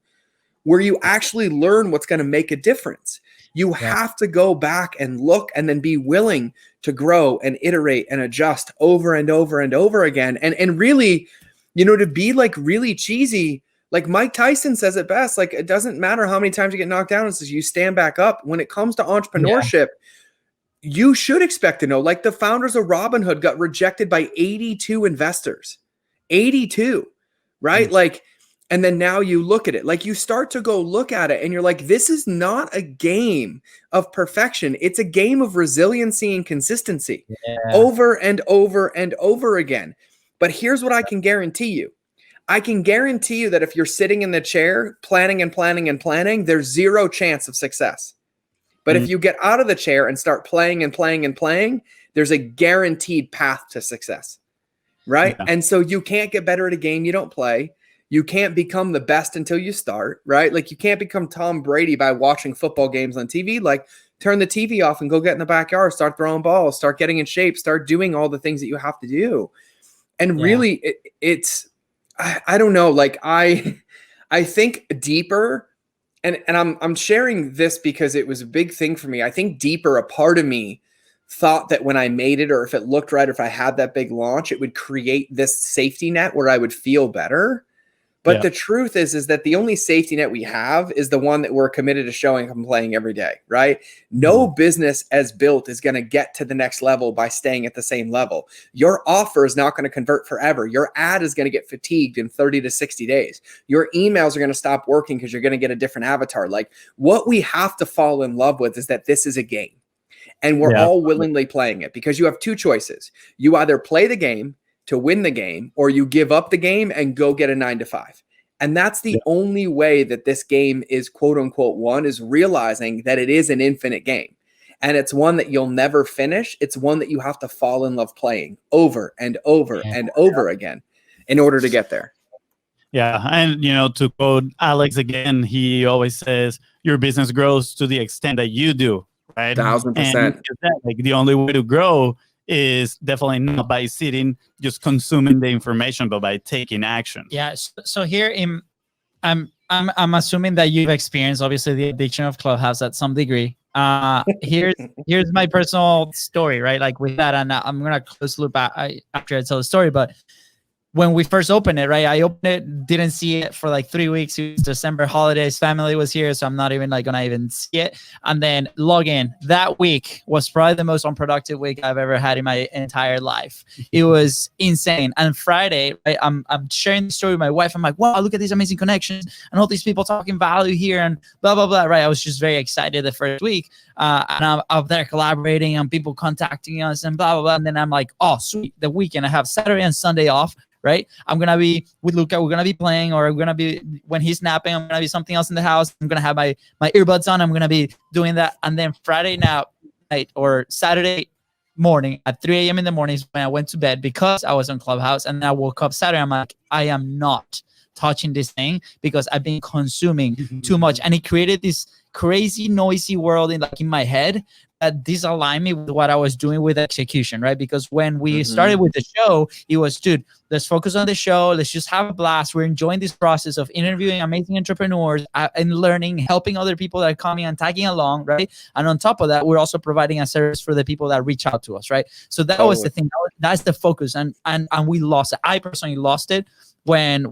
what's going to make a difference. You have to go back and look and then be willing to grow and iterate and adjust over and over and over again. And really, to be like really cheesy, like Mike Tyson says it best, like it doesn't matter how many times you get knocked down, it says you stand back up. When it comes to entrepreneurship, you should expect to know, like the founders of Robinhood got rejected by 82 investors, 82, right? Like, and then now you look at it, like you start to go look at it and you're like, this is not a game of perfection. It's a game of resiliency and consistency over and over and over again. But here's what I can guarantee you. I can guarantee you that if you're sitting in the chair planning and planning and planning, there's zero chance of success. But if you get out of the chair and start playing and playing and playing, there's a guaranteed path to success, right? Yeah. And so you can't get better at a game you don't play. You can't become the best until you start, right? Like you can't become Tom Brady by watching football games on TV. Like turn the TV off and go get in the backyard, start throwing balls, start getting in shape, start doing all the things that you have to do. And really it's, I don't know, like I think deeper, and I'm sharing this because it was a big thing for me. I think deeper, a part of me thought that when I made it, or if it looked right, or if I had that big launch, it would create this safety net where I would feel better. But the truth is that the only safety net we have is the one that we're committed to showing up and playing every day, right? No business as built is going to get to the next level by staying at the same level. Your offer is not going to convert forever. Your ad is going to get fatigued in 30 to 60 days. Your emails are going to stop working because you're going to get a different avatar. Like what we have to fall in love with is that this is a game and we're all willingly playing it, because you have two choices. You either play the game to win the game, or you give up the game and go get a 9-to-5. And that's the only way that this game is quote unquote won, is realizing that it is an infinite game. And it's one that you'll never finish. It's one that you have to fall in love playing over and over and over again in order to get there. Yeah. And, to quote Alex again, he always says, your business grows to the extent that you do, right? 1000%. Like the only way to grow is definitely not by sitting, just consuming the information, but by taking action. Yeah. So here I'm assuming that you've experienced obviously the addiction of Clubhouse at some degree. Here's my personal story, right? Like with that, and I'm gonna close loop after I tell the story, but when we first opened it, right? I opened it, didn't see it for like 3 weeks. It was December holidays. Family was here, so I'm not even like gonna even see it. And then log in. That week was probably the most unproductive week I've ever had in my entire life. It was insane. And Friday, right, I'm sharing the story with my wife. I'm like, wow, look at these amazing connections and all these people talking value here and blah blah blah. Right? I was just very excited the first week, and I'm up there collaborating and people contacting us and blah blah blah. And then I'm like, oh sweet, the weekend I have Saturday and Sunday off. Right, I'm gonna be with Luca. We're gonna be playing, or we're gonna be when he's napping. I'm gonna be something else in the house. I'm gonna have my earbuds on. I'm gonna be doing that, and then Friday night or Saturday morning at 3 a.m. in the morning is when I went to bed because I was on Clubhouse, and then I woke up Saturday. I'm like, I am not touching this thing because I've been consuming too much, and it created this crazy noisy world in my head that disaligned me with what I was doing with execution, right? Because when we started with the show, it was, dude, let's focus on the show. Let's just have a blast. We're enjoying this process of interviewing amazing entrepreneurs and learning, helping other people that are coming and tagging along, right? And on top of that, we're also providing a service for the people that reach out to us, right? So that was the thing. That's the focus. And we lost it. I personally lost it when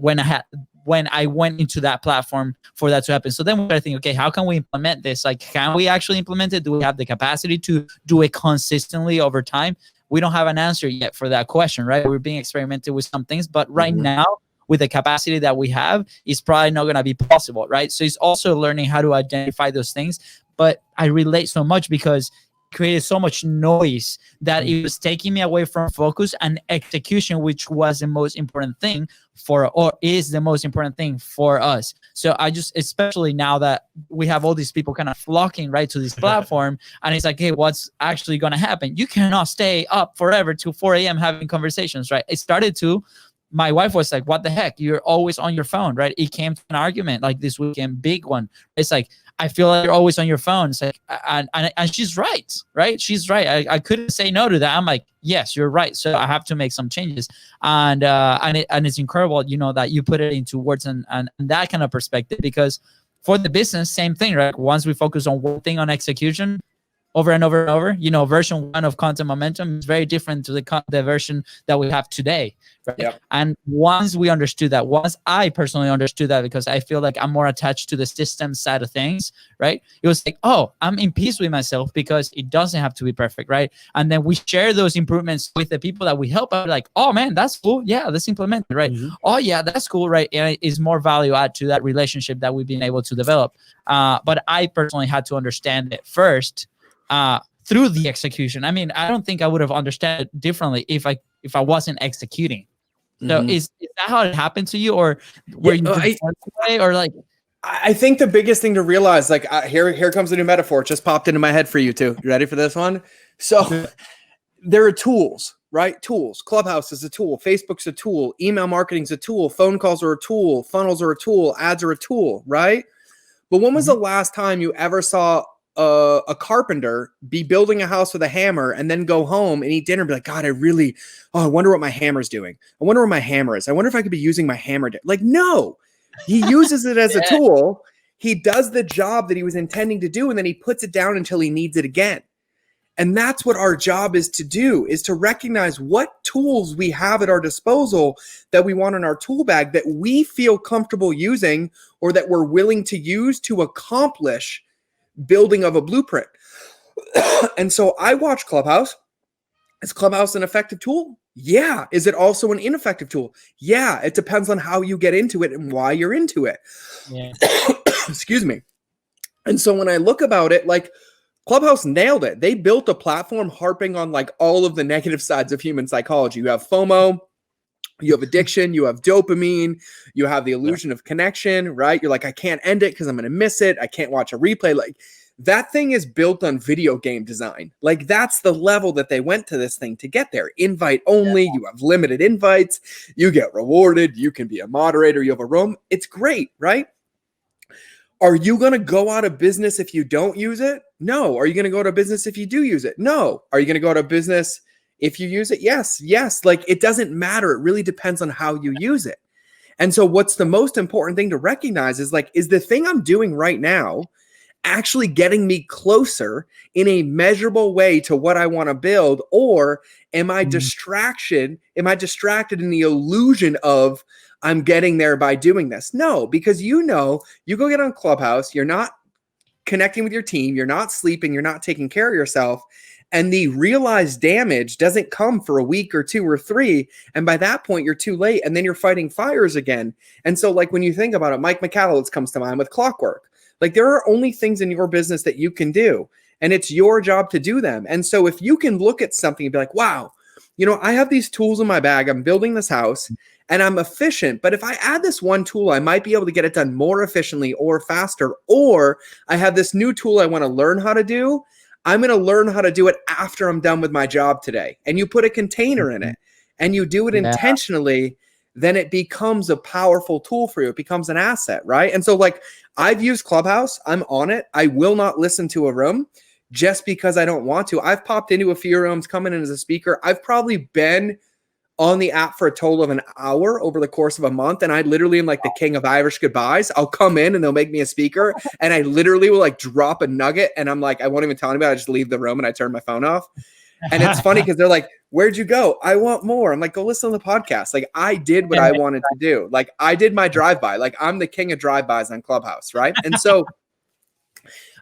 I went into that platform for that to happen. So then we started thinking, okay, how can we implement this? Like, can we actually implement it? Do we have the capacity to do it consistently over time? We don't have an answer yet for that question, right? We're being experimented with some things, but right now with the capacity that we have, it's probably not going to be possible, right? So it's also learning how to identify those things. But I relate so much because it created so much noise that it was taking me away from focus and execution, which was the most important thing or is the most important thing for us. So I just, especially now that we have all these people kind of flocking right to this platform, and it's like, hey, what's actually going to happen? You cannot stay up forever till 4 a.m. having conversations, right? It started to, my wife was like, what the heck? You're always on your phone, right? It came to an argument like this weekend, big one. It's like, I feel like you're always on your phone. It's like, and she's right? She's right. I couldn't say no to that. I'm like, yes, you're right. So I have to make some changes. And it's incredible, that you put it into words and that kind of perspective, because for the business, same thing, right? Once we focus on one thing, on execution, over and over and over, version 1 of content momentum is very different to the version that we have today, right? Yep. And once we understood that, once I personally understood that, because I feel like I'm more attached to the system side of things, right? It was like, oh, I'm in peace with myself because it doesn't have to be perfect, right? And then we share those improvements with the people that we help out, like, oh man, that's cool. Yeah, let's implement it, right? Mm-hmm. Oh yeah, that's cool, right? And it is more value add to that relationship that we've been able to develop. But I personally had to understand it first, through the execution. I mean, I don't think I would have understood it differently if I wasn't executing. So is that how it happened to you, or were you way, or like? I think the biggest thing to realize, like, here comes a new metaphor. It just popped into my head for you too. You ready for this one? So there are tools, right? Tools. Clubhouse is a tool. Facebook's a tool. Email marketing's a tool. Phone calls are a tool. Funnels are a tool. Ads are a tool, right? But when was the last time you ever saw a carpenter be building a house with a hammer and then go home and eat dinner and be like, God, I wonder what my hammer's doing. I wonder where my hammer is. I wonder if I could be using my hammer. Like, no, he uses it as a tool. He does the job that he was intending to do, and then he puts it down until he needs it again. And that's what our job is to do, is to recognize what tools we have at our disposal that we want in our tool bag that we feel comfortable using, or that we're willing to use to accomplish building of a blueprint. And so I watch Clubhouse. Is Clubhouse an effective tool? Yeah. Is it also an ineffective tool? Yeah. It depends on how you get into it and why you're into it. Yeah. Excuse me. And so when I look about it, like, Clubhouse nailed it. They built a platform harping on like all of the negative sides of human psychology. You have FOMO, you have addiction, you have dopamine, you have the illusion of connection, right? You're like, I can't end it because I'm going to miss it. I can't watch a replay. Like, that thing is built on video game design. Like, that's the level that they went to this thing to get there. Invite only. Yeah. You have limited invites. You get rewarded. You can be a moderator. You have a room. It's great, right? Are you going to go out of business if you don't use it? No. Are you going to go out of business if you do use it? No. Are you going to go out of business if you use it? Yes. Like, it doesn't matter. It really depends on how you use it. And so what's the most important thing to recognize is, like, is the thing I'm doing right now actually getting me closer in a measurable way to what I want to build? Or am I distracted in the illusion of I'm getting there by doing this? No, because you go get on Clubhouse, you're not connecting with your team, you're not sleeping, you're not taking care of yourself. And the realized damage doesn't come for a week or 2 or 3. And by that point, you're too late. And then you're fighting fires again. And so, like, when you think about it, Mike McCallowitz comes to mind with Clockwork. Like, there are only things in your business that you can do, and it's your job to do them. And so if you can look at something and be like, wow, I have these tools in my bag, I'm building this house and I'm efficient, but if I add this one tool, I might be able to get it done more efficiently or faster. Or I have this new tool I want to learn how to do. I'm going to learn how to do it after I'm done with my job today. And you put a container in it and you do it intentionally, then it becomes a powerful tool for you. It becomes an asset, right? And so, like, I've used Clubhouse. I'm on it. I will not listen to a room just because I don't want to. I've popped into a few rooms, coming in as a speaker. I've probably been on the app for a total of an hour over the course of a month. And I literally am like the king of Irish goodbyes. I'll come in and they'll make me a speaker. And I literally will, like, drop a nugget. And I'm like, I won't even tell anybody. I just leave the room and I turn my phone off. And it's funny because they're like, where'd you go? I want more. I'm like, go listen to the podcast. Like, I did what I wanted to do. Like, I did my drive-by. Like, I'm the king of drive-bys on Clubhouse, right? And so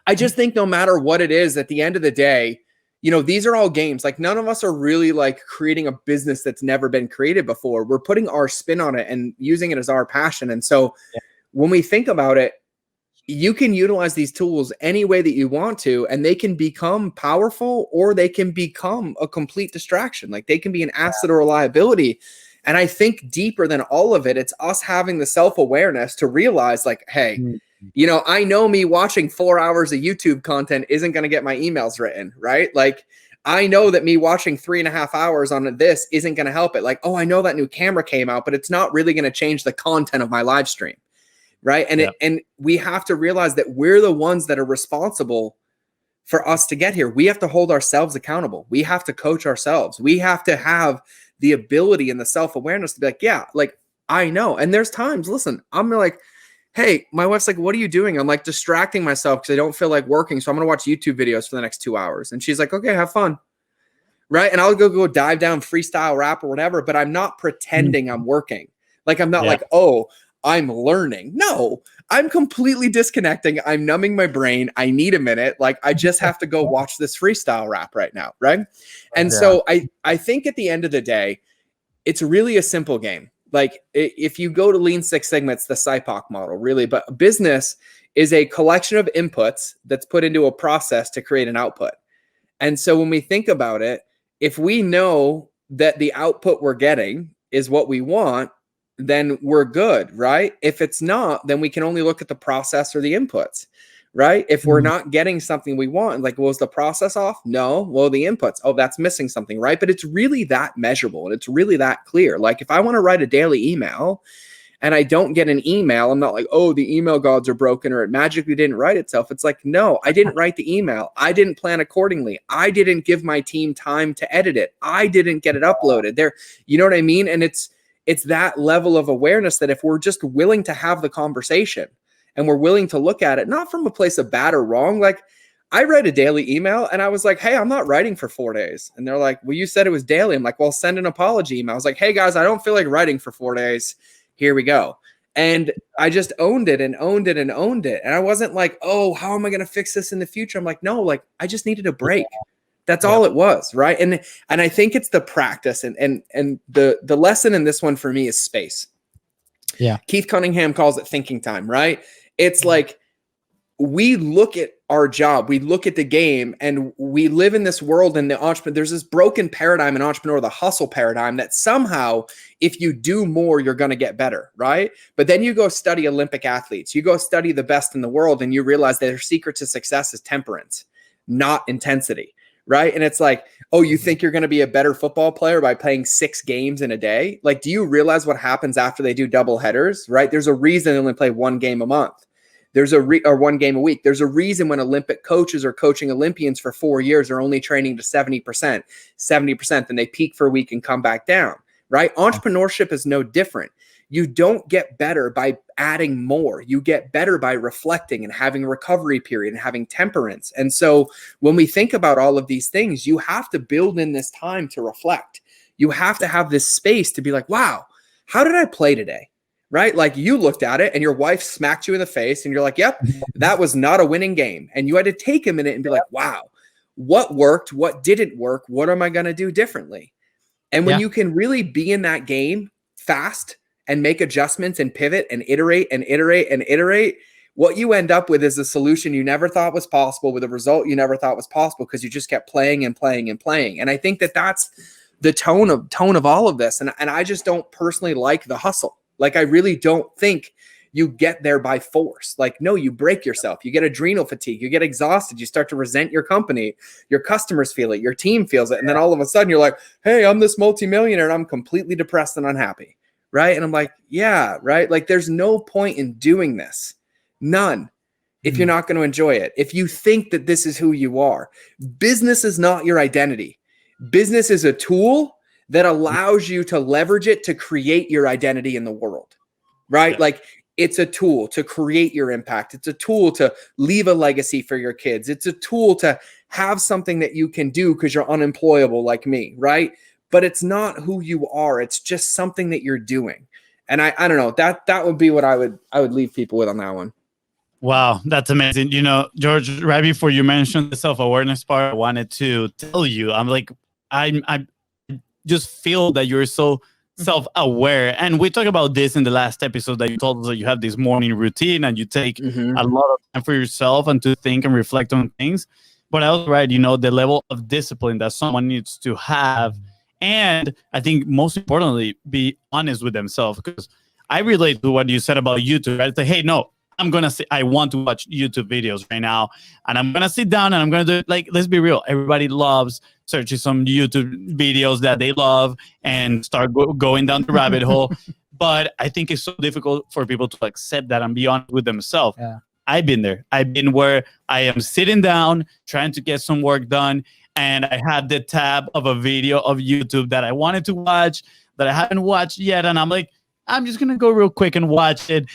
I just think no matter what it is, at the end of the day, you know, these are all games. Like none of us are really like creating a business that's never been created before. We're putting our spin on it and using it as our passion. And so when we think about it, you can utilize these tools any way that you want to, and they can become powerful or they can become a complete distraction. Like they can be an asset or a liability. And I think deeper than all of it, it's us having the self-awareness to realize like, hey, you know, I know me watching 4 hours of YouTube content isn't going to get my emails written, right? Like I know that me watching 3.5 hours on this isn't going to help it. Like, oh, I know that new camera came out, but it's not really going to change the content of my live stream. Right. And and we have to realize that we're the ones that are responsible for us to get here. We have to hold ourselves accountable. We have to coach ourselves. We have to have the ability and the self-awareness to be like, yeah, like I know. And there's times, listen, I'm like, hey, my wife's like, what are you doing? I'm like distracting myself because I don't feel like working. So I'm going to watch YouTube videos for the next 2 hours. And she's like, okay, have fun. Right. And I'll go dive down freestyle rap or whatever, but I'm not pretending I'm working. Like, I'm not like, oh, I'm learning. No, I'm completely disconnecting. I'm numbing my brain. I need a minute. Like I just have to go watch this freestyle rap right now. Right. And so I think at the end of the day, it's really a simple game. Like if you go to Lean Six Sigma, it's the SIPOC model really, but business is a collection of inputs that's put into a process to create an output. And so when we think about it, if we know that the output we're getting is what we want, then we're good, right? If it's not, then we can only look at the process or the inputs, right? If we're not getting something we want, like, was the process off? No. Well, the inputs, oh, that's missing something, right? But it's really that measurable and it's really that clear. Like if I want to write a daily email and I don't get an email, I'm not like, oh, the email gods are broken or it magically didn't write itself. It's like, no, I didn't write the email. I didn't plan accordingly. I didn't give my team time to edit it. I didn't get it uploaded there. You know what I mean? And it's that level of awareness that if we're just willing to have the conversation and we're willing to look at it, not from a place of bad or wrong. Like I read a daily email and I was like, hey, I'm not writing for 4 days. And they're like, well, you said it was daily. I'm like, well, send an apology email. I was like, hey guys, I don't feel like writing for 4 days. Here we go. And I just owned it and owned it and owned it. And I wasn't like, oh, how am I going to fix this in the future? I'm like, no, like I just needed a break. That's all it was, right? And I think it's the practice and the lesson in this one for me is space. Yeah. Keith Cunningham calls it thinking time, right? It's like we look at our job, we look at the game, and we live in this world in the entrepreneur. There's this broken paradigm in entrepreneur, the hustle paradigm, that somehow if you do more, you're going to get better, right? But then you go study Olympic athletes, you go study the best in the world, and you realize that their secret to success is temperance, not intensity. Right. And it's like, oh, you think you're going to be a better football player by playing 6 games in a day? Like, do you realize what happens after they do double headers? Right. There's a reason they only play 1 game a month. There's or 1 game a week. There's a reason when Olympic coaches are coaching Olympians for 4 years, they're only training to 70%, then they peak for a week and come back down. Right. Entrepreneurship is no different. You don't get better by adding more. You get better by reflecting and having a recovery period and having temperance. And so when we think about all of these things, you have to build in this time to reflect. You have to have this space to be like, wow, how did I play today? Right? Like you looked at it and your wife smacked you in the face and you're like, yep, that was not a winning game. And you had to take a minute and be like, wow, what worked? What didn't work? What am I going to do differently? And when you can really be in that game fast and make adjustments and pivot and iterate and iterate and iterate, what you end up with is a solution you never thought was possible with a result you never thought was possible because you just kept playing and playing and playing. And I think that that's the tone of all of this. And I just don't personally like the hustle. Like I really don't think you get there by force. Like, no, you break yourself. You get adrenal fatigue. You get exhausted. You start to resent your company. Your customers feel it. Your team feels it. And then all of a sudden you're like, hey, I'm this multimillionaire and I'm completely depressed and unhappy. Right. And I'm like, yeah, right. Like there's no point in doing this. None. If you're not going to enjoy it, if you think that this is who you are, business is not your identity. Business is a tool that allows you to leverage it to create your identity in the world. Right. Yeah. Like it's a tool to create your impact. It's a tool to leave a legacy for your kids. It's a tool to have something that you can do because you're unemployable like me. Right. But it's not who you are. It's just something that you're doing. And I don't know, that would be what I would leave people with on that one. Wow, that's amazing. You know, George, right before you mentioned the self-awareness part, I wanted to tell you, I just feel that you're so self-aware. And we talked about this in the last episode that you told us that you have this morning routine and you take Mhm. a lot of time for yourself and to think and reflect on things. But I was right, you know, the level of discipline that someone needs to have. And I think most importantly, be honest with themselves. Because I relate to what you said about YouTube, right? It's like, hey, no, I'm gonna say I want to watch YouTube videos right now, and I'm gonna sit down and I'm gonna do it. Like, let's be real, everybody loves searching some YouTube videos that they love and start going down the rabbit hole. But I think it's so difficult for people to accept that and be honest with themselves. Yeah. I've been there. I've been where I am sitting down trying to get some work done, and I had the tab of a video of YouTube that I wanted to watch that I haven't watched yet, and I'm like, I'm just going to go real quick and watch it.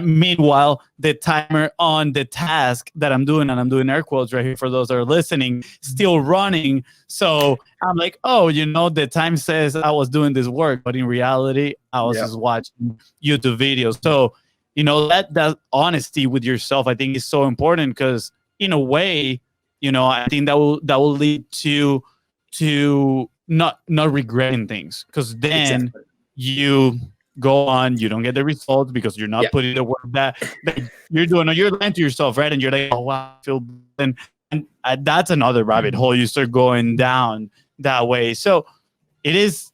Meanwhile, the timer on the task that I'm doing, and I'm doing air quotes right here for those that are listening, still running. So I'm like, oh, you know, the time says I was doing this work, but in reality, I was just watching YouTube videos. So, you know, that honesty with yourself, I think is so important because in a way, you know, I think that will lead to not regretting things because then you go on, you don't get the results because you're not putting the work that you're doing, or you're lying to yourself, right? And you're like, oh wow, I feel and that's another rabbit hole you start going down that way. So it's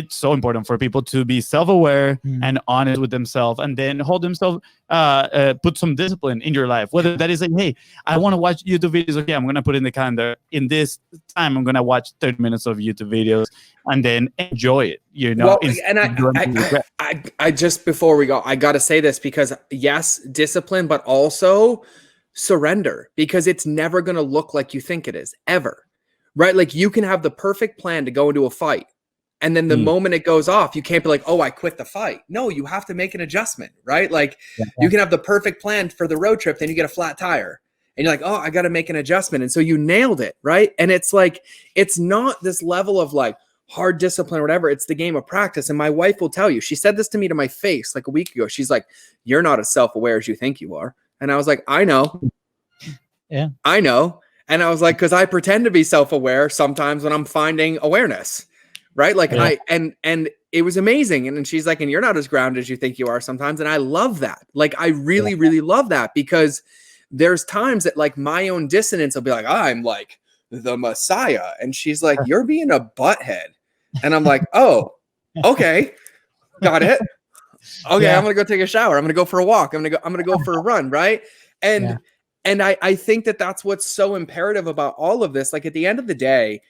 so important for people to be self-aware and honest with themselves, and then hold themselves, put some discipline in your life. Whether that is like, hey, I want to watch YouTube videos. Okay, I'm gonna put in the calendar. In this time, I'm gonna watch 30 minutes of YouTube videos, and then enjoy it. You know, well, and I just before we go, I got to say this because yes, discipline, but also surrender, because it's never gonna look like you think it is ever, right? Like you can have the perfect plan to go into a fight. And then the moment it goes off, you can't be like, oh, I quit the fight. No, you have to make an adjustment, right? Like you can have the perfect plan for the road trip, then you get a flat tire. And you're like, oh, I got to make an adjustment. And so you nailed it, right? And it's like, it's not this level of like hard discipline or whatever. It's the game of practice. And my wife will tell you, she said this to me to my face like a week ago. She's like, you're not as self-aware as you think you are. And I was like, I know. Yeah, I know. And I was like, because I pretend to be self-aware sometimes when I'm finding awareness. Right. Like and it was amazing. And then she's like, and you're not as grounded as you think you are sometimes. And I love that. Like, I really, really love that, because there's times that like my own dissonance will be like, I'm like the Messiah. And she's like, you're being a butthead. And I'm like, oh, okay. Got it. Okay. I'm going to go take a shower. I'm going to go for a walk. I'm going to go for a run. Right. And I think that that's what's so imperative about all of this. Like at the end of the day,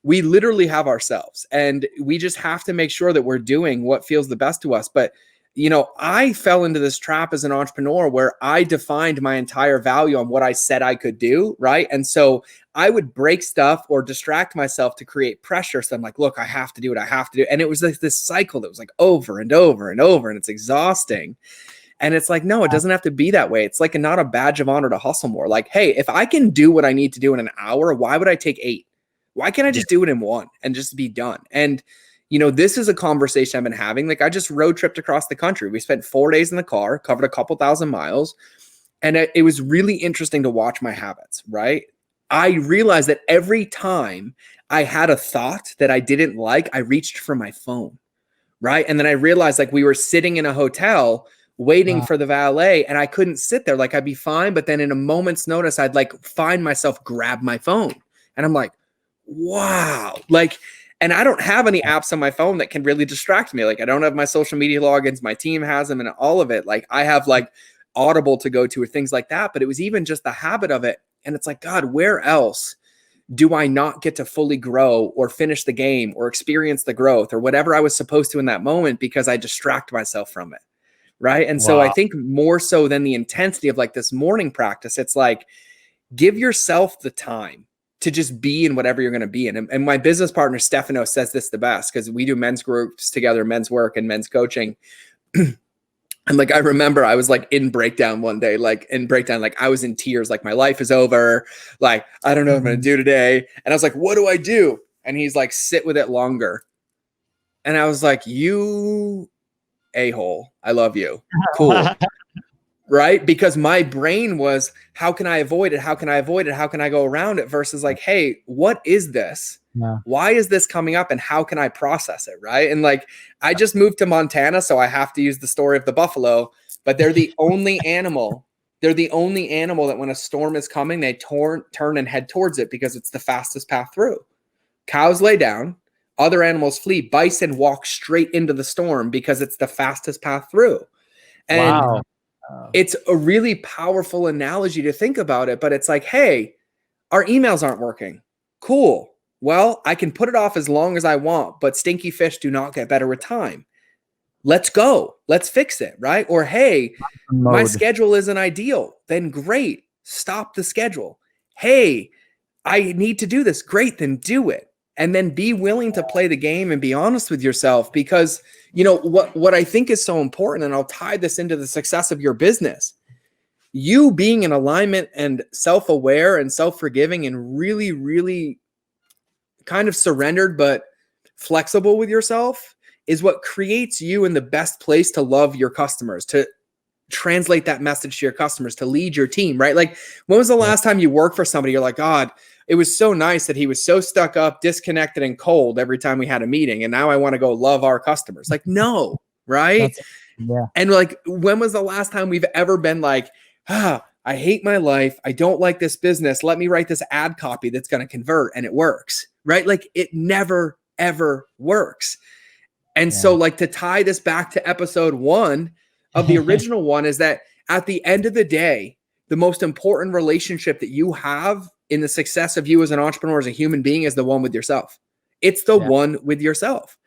we literally have ourselves, and we just have to make sure that we're doing what feels the best to us. But, you know, I fell into this trap as an entrepreneur where I defined my entire value on what I said I could do. Right. And so I would break stuff or distract myself to create pressure. So I'm like, look, I have to do it. I have to do it. And it was like this cycle that was like over and over and over, and it's exhausting. And it's like, no, it doesn't have to be that way. It's like not a badge of honor to hustle more. Like, hey, if I can do what I need to do in an hour, why would I take 8? Why can't I just do it in 1 and just be done? And, you know, this is a conversation I've been having. Like, I just road tripped across the country. We spent 4 days in the car, covered a couple thousand miles. And it was really interesting to watch my habits, right? I realized that every time I had a thought that I didn't like, I reached for my phone, right? And then I realized like we were sitting in a hotel waiting for the valet, and I couldn't sit there. Like I'd be fine. But then in a moment's notice, I'd like find myself grab my phone. And I'm like, wow. Like, and I don't have any apps on my phone that can really distract me. Like I don't have my social media logins. My team has them and all of it. Like I have like Audible to go to or things like that. But it was even just the habit of it. And it's like, God, where else do I not get to fully grow or finish the game or experience the growth or whatever I was supposed to in that moment because I distract myself from it. Right. And so I think more so than the intensity of like this morning practice, it's like, give yourself the time to just be in whatever you're going to be in. And my business partner, Stefano, says this the best because we do men's groups together, men's work and men's coaching. And like, I remember I was like in breakdown one day, like I was in tears, like my life is over. Like, I don't know what I'm going to do today. And I was like, what do I do? And he's like, sit with it longer. And I was like, you a-hole. I love you. Cool. right? Because my brain was, how can I avoid it? How can I avoid it? How can I go around it? Versus like, hey, what is this? Yeah. Why is this coming up and how can I process it? Right. And like, I just moved to Montana, so I have to use the story of the buffalo, but they're the only animal. They're the only animal that when a storm is coming, they turn and head towards it because it's the fastest path through. Cows lay down, other animals flee. Bison walk straight into the storm because it's the fastest path through. And Wow. It's a really powerful analogy to think about it, but it's like, hey, our emails aren't working. Cool. Well, I can put it off as long as I want, but stinky fish do not get better with time. Let's go. Let's fix it, right? Or, hey, my schedule isn't ideal. Then great. Stop the schedule. Hey, I need to do this. Great. Then do it. And then be willing to play the game and be honest with yourself, because you know what I think is so important, and I'll tie this into the success of your business. You being in alignment and self-aware and self-forgiving and really, really kind of surrendered but flexible with yourself is what creates you in the best place to love your customers, to translate that message to your customers, to lead your team, right? Like, when was the last time you worked for somebody? You're like, God, it was so nice that he was so stuck up, disconnected, and cold every time we had a meeting. And now I want to go love our customers. Like, no, right? Yeah. And like, when was the last time we've ever been like, I hate my life. I don't like this business. Let me write this ad copy that's going to convert, and it works, right? Like, it never, ever works. And so like, to tie this back to episode 1 of the original one is that at the end of the day, the most important relationship that you have in the success of you as an entrepreneur, as a human being, is the one with yourself. It's the one with yourself.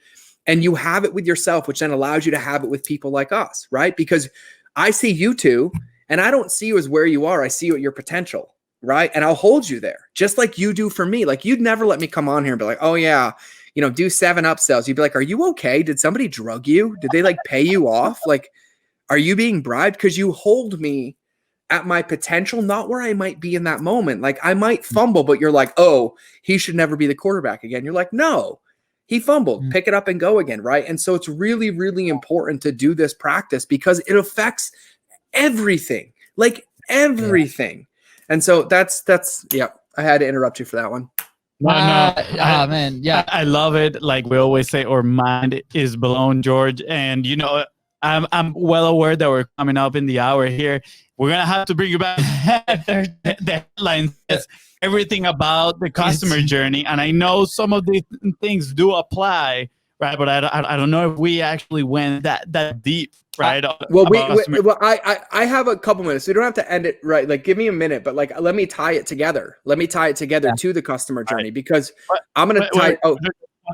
And you have it with yourself, which then allows you to have it with people like us, right? Because I see you two, and I don't see you as where you are. I see you at your potential, right? And I'll hold you there, just like you do for me. Like, you'd never let me come on here and be like, oh yeah, you know, do 7-Up sales. You'd be like, are you okay? Did somebody drug you? Did they like pay you off? Like, are you being bribed? Because you hold me at my potential, not where I might be in that moment. Like, I might fumble, but you're like, oh, he should never be the quarterback again. You're like, no, he fumbled, pick it up and go again. Right. And so it's really, really important to do this practice because it affects everything, like everything. And so that's, I had to interrupt you for that one. Man. Yeah. I love it. Like we always say, our mind is blown, George. And, you know, I'm well aware that we're coming up in the hour here. We're going to have to bring you back. The headline says everything about the customer journey. And I know some of these things do apply, right? But I don't know if we actually went that deep, right? I have a couple minutes. So you don't have to end it right. Like, give me a minute, but like, let me tie it together. Let me tie it together to the customer journey, because I'm going to tie.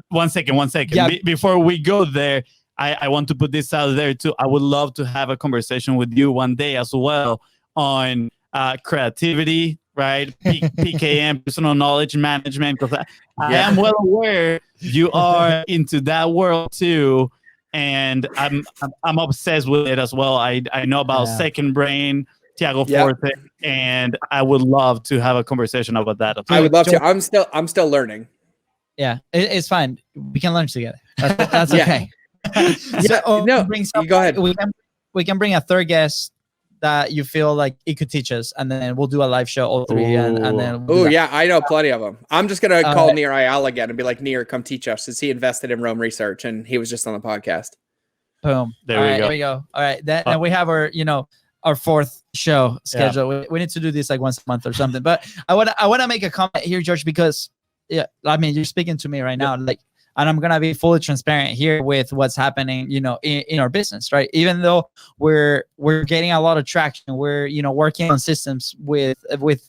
One second. Yeah. Before we go there, I want to put this out there too. I would love to have a conversation with you one day as well on creativity, right? PKM, personal knowledge management, because I am well aware you are into that world too, and I'm obsessed with it as well. I know about Second Brain, Tiago Forte, and I would love to have a conversation about that. I would love to. I'm still learning. Yeah, it's fine. We can learn together. That's okay. Go ahead. We can bring a third guest that you feel like it could teach us, and then we'll do a live show all three. And then I know plenty of them. I'm just gonna call Nir Ayala again and be like, Nir, come teach us, since he invested in Rome Research and he was just on the podcast. Boom. There we go. All right, then we have our fourth show scheduled. We need to do this like once a month or something. But I want to make a comment here, George, because I mean, you're speaking to me right now, like. And I'm going to be fully transparent here with what's happening, in our business, right? Even though we're getting a lot of traction, we're, working on systems with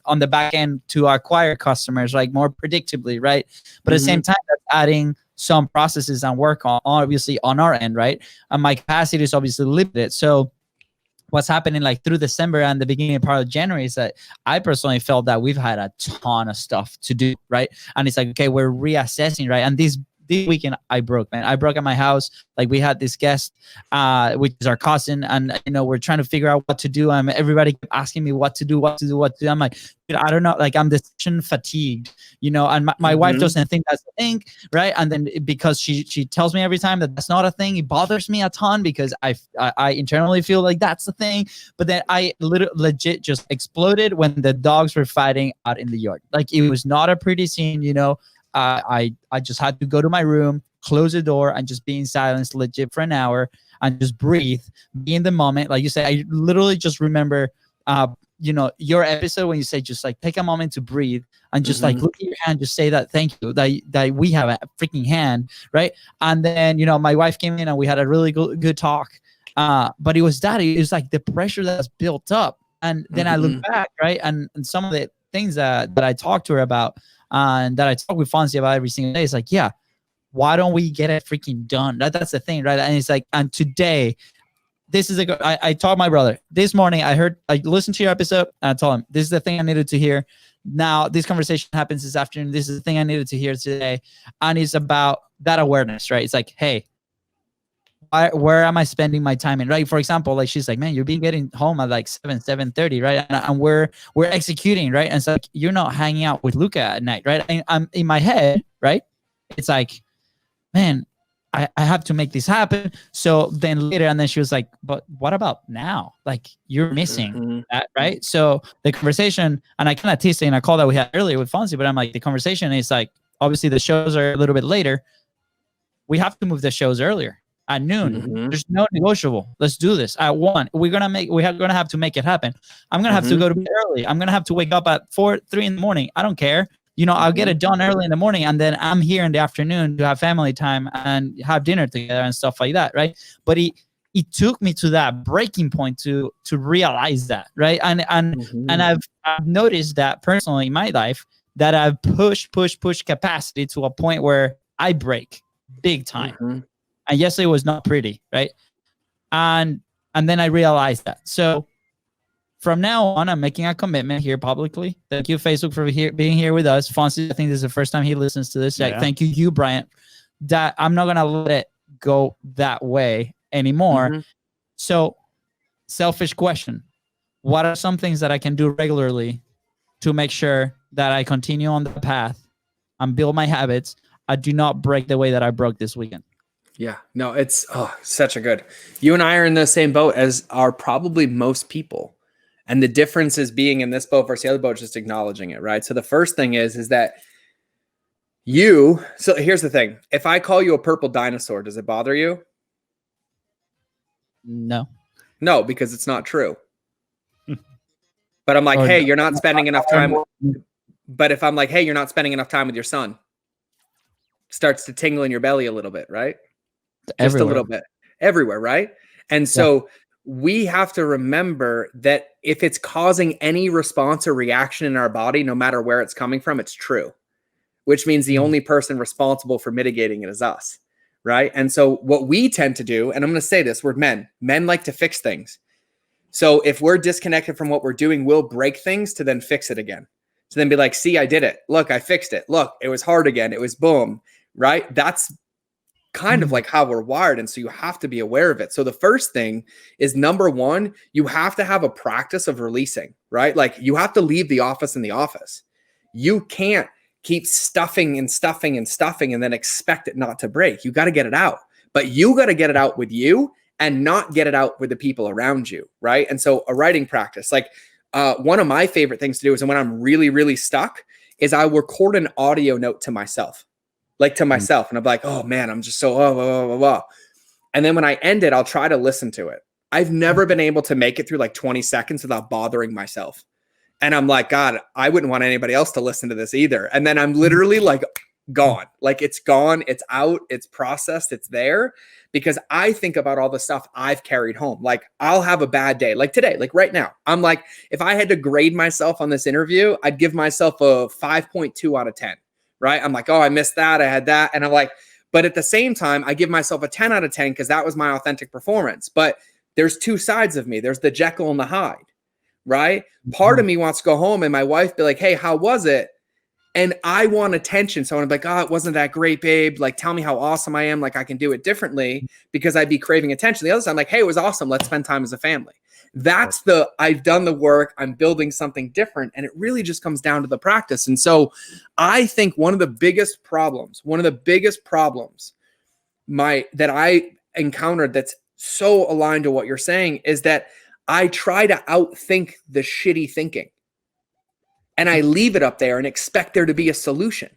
on the back end to acquire customers, like more predictably, right? But at the same time, that's adding some processes and work obviously on our end, right? And my capacity is obviously limited. So what's happening like through December and the beginning part of January is that I personally felt that we've had a ton of stuff to do, right? And it's like, okay, we're reassessing, right? And this this weekend I broke, man. I broke at my house. Like we had this guest, which is our cousin, and we're trying to figure out what to do. Everybody kept asking me what to do. I'm like, dude, I don't know. Like I'm decision fatigued, and my wife doesn't think that's a thing, right? And then because she tells me every time that that's not a thing, it bothers me a ton because I internally feel like that's the thing. But then I legit just exploded when the dogs were fighting out in the yard. Like it was not a pretty scene, I just had to go to my room, close the door, and just be in silence legit for an hour and just breathe, be in the moment. Like you said, I literally just remember, your episode when you say just like take a moment to breathe and just like look at your hand, just say that thank you that we have a freaking hand, right? And then my wife came in and we had a really good talk. But it was like the pressure that's built up, and then I look back, right, and some of the things that I talked to her about. And that I talk with Fonzie about every single day. It's like, yeah, why don't we get it freaking done? That's the thing, right? And it's like, and today, this is I told my brother this morning. I listened to your episode, and I told him this is the thing I needed to hear. Now this conversation happens this afternoon. This is the thing I needed to hear today, and it's about that awareness, right? It's like, hey, where am I spending my time in, right? For example, like she's like, man, you'll be getting home at like 7:30, right? And we're executing, right? And it's like, you're not hanging out with Luca at night, right? And I'm in my head, right? It's like, man, I have to make this happen. So then later, and then she was like, but what about now? Like you're missing that, right? So the conversation, and I kind of teased it in a call that we had earlier with Fonzie, but I'm like, the conversation is like, obviously the shows are a little bit later. We have to move the shows earlier. At noon, there's no negotiable. Let's do this. At 1, we're gonna have to make it happen. I'm gonna have to go to bed early. I'm gonna have to wake up at 3 in the morning. I don't care. I'll get it done early in the morning, and then I'm here in the afternoon to have family time and have dinner together and stuff like that, right? But it took me to that breaking point to realize that, right? And I've noticed that personally in my life that I've pushed capacity to a point where I break big time. And yes, it was not pretty, right? And then I realized that. So from now on, I'm making a commitment here publicly. Thank you, Facebook, for being here with us. Fonzie, I think this is the first time he listens to this. Yeah. Thank you, Bryant. That I'm not gonna let it go that way anymore. So, selfish question: what are some things that I can do regularly to make sure that I continue on the path and build my habits? I do not break the way that I broke this weekend. Yeah, no, it's such a good. You and I are in the same boat as are probably most people. And the difference is being in this boat versus the other boat, just acknowledging it, right? So the first thing is that so here's the thing. If I call you a purple dinosaur, does it bother you? No. No, because it's not true. But I'm like, hey, you're not spending enough time. But if I'm like, hey, you're not spending enough time with your son, starts to tingle in your belly a little bit, right? Just a little bit everywhere, right? And so we have to remember that if it's causing any response or reaction in our body, no matter where it's coming from, it's true, which means the only person responsible for mitigating it is us, right? And so what we tend to do, and I'm going to say this, we're men like to fix things. So if we're disconnected from what we're doing, we'll break things to then fix it again. To then be like, see, I did it. Look, I fixed it. Look, it was hard again. It was boom, right? That's kind of like how we're wired. And so you have to be aware of it. So the first thing is, number one, you have to have a practice of releasing, right? Like you have to leave the office in the office. You can't keep stuffing and then expect it not to break. You got to get it out, but you got to get it out with you and not get it out with the people around you, right? And so a writing practice, like one of my favorite things to do is when I'm really, really stuck is I record an audio note to myself. And I'm like, oh man, I'm just so, And then when I end it, I'll try to listen to it. I've never been able to make it through like 20 seconds without bothering myself. And I'm like, God, I wouldn't want anybody else to listen to this either. And then I'm literally like gone, like it's gone, it's out, it's processed, it's there, because I think about all the stuff I've carried home. Like I'll have a bad day, like today, like right now, I'm like, if I had to grade myself on this interview, I'd give myself a 5.2 out of 10. Right? I'm like, oh, I missed that. I had that. And I'm like, but at the same time, I give myself a 10 out of 10 because that was my authentic performance. But there's two sides of me. There's the Jekyll and the Hyde, right? Part of me wants to go home and my wife be like, hey, how was it? And I want attention. So I'm like, oh, it wasn't that great, babe. Like, tell me how awesome I am. Like, I can do it differently, because I'd be craving attention. The other side, I'm like, hey, it was awesome. Let's spend time as a family. That's I've done the work. I'm building something different. And it really just comes down to the practice. And so I think one of the biggest problems that I encountered that's so aligned to what you're saying is that I try to outthink the shitty thinking. And I leave it up there and expect there to be a solution.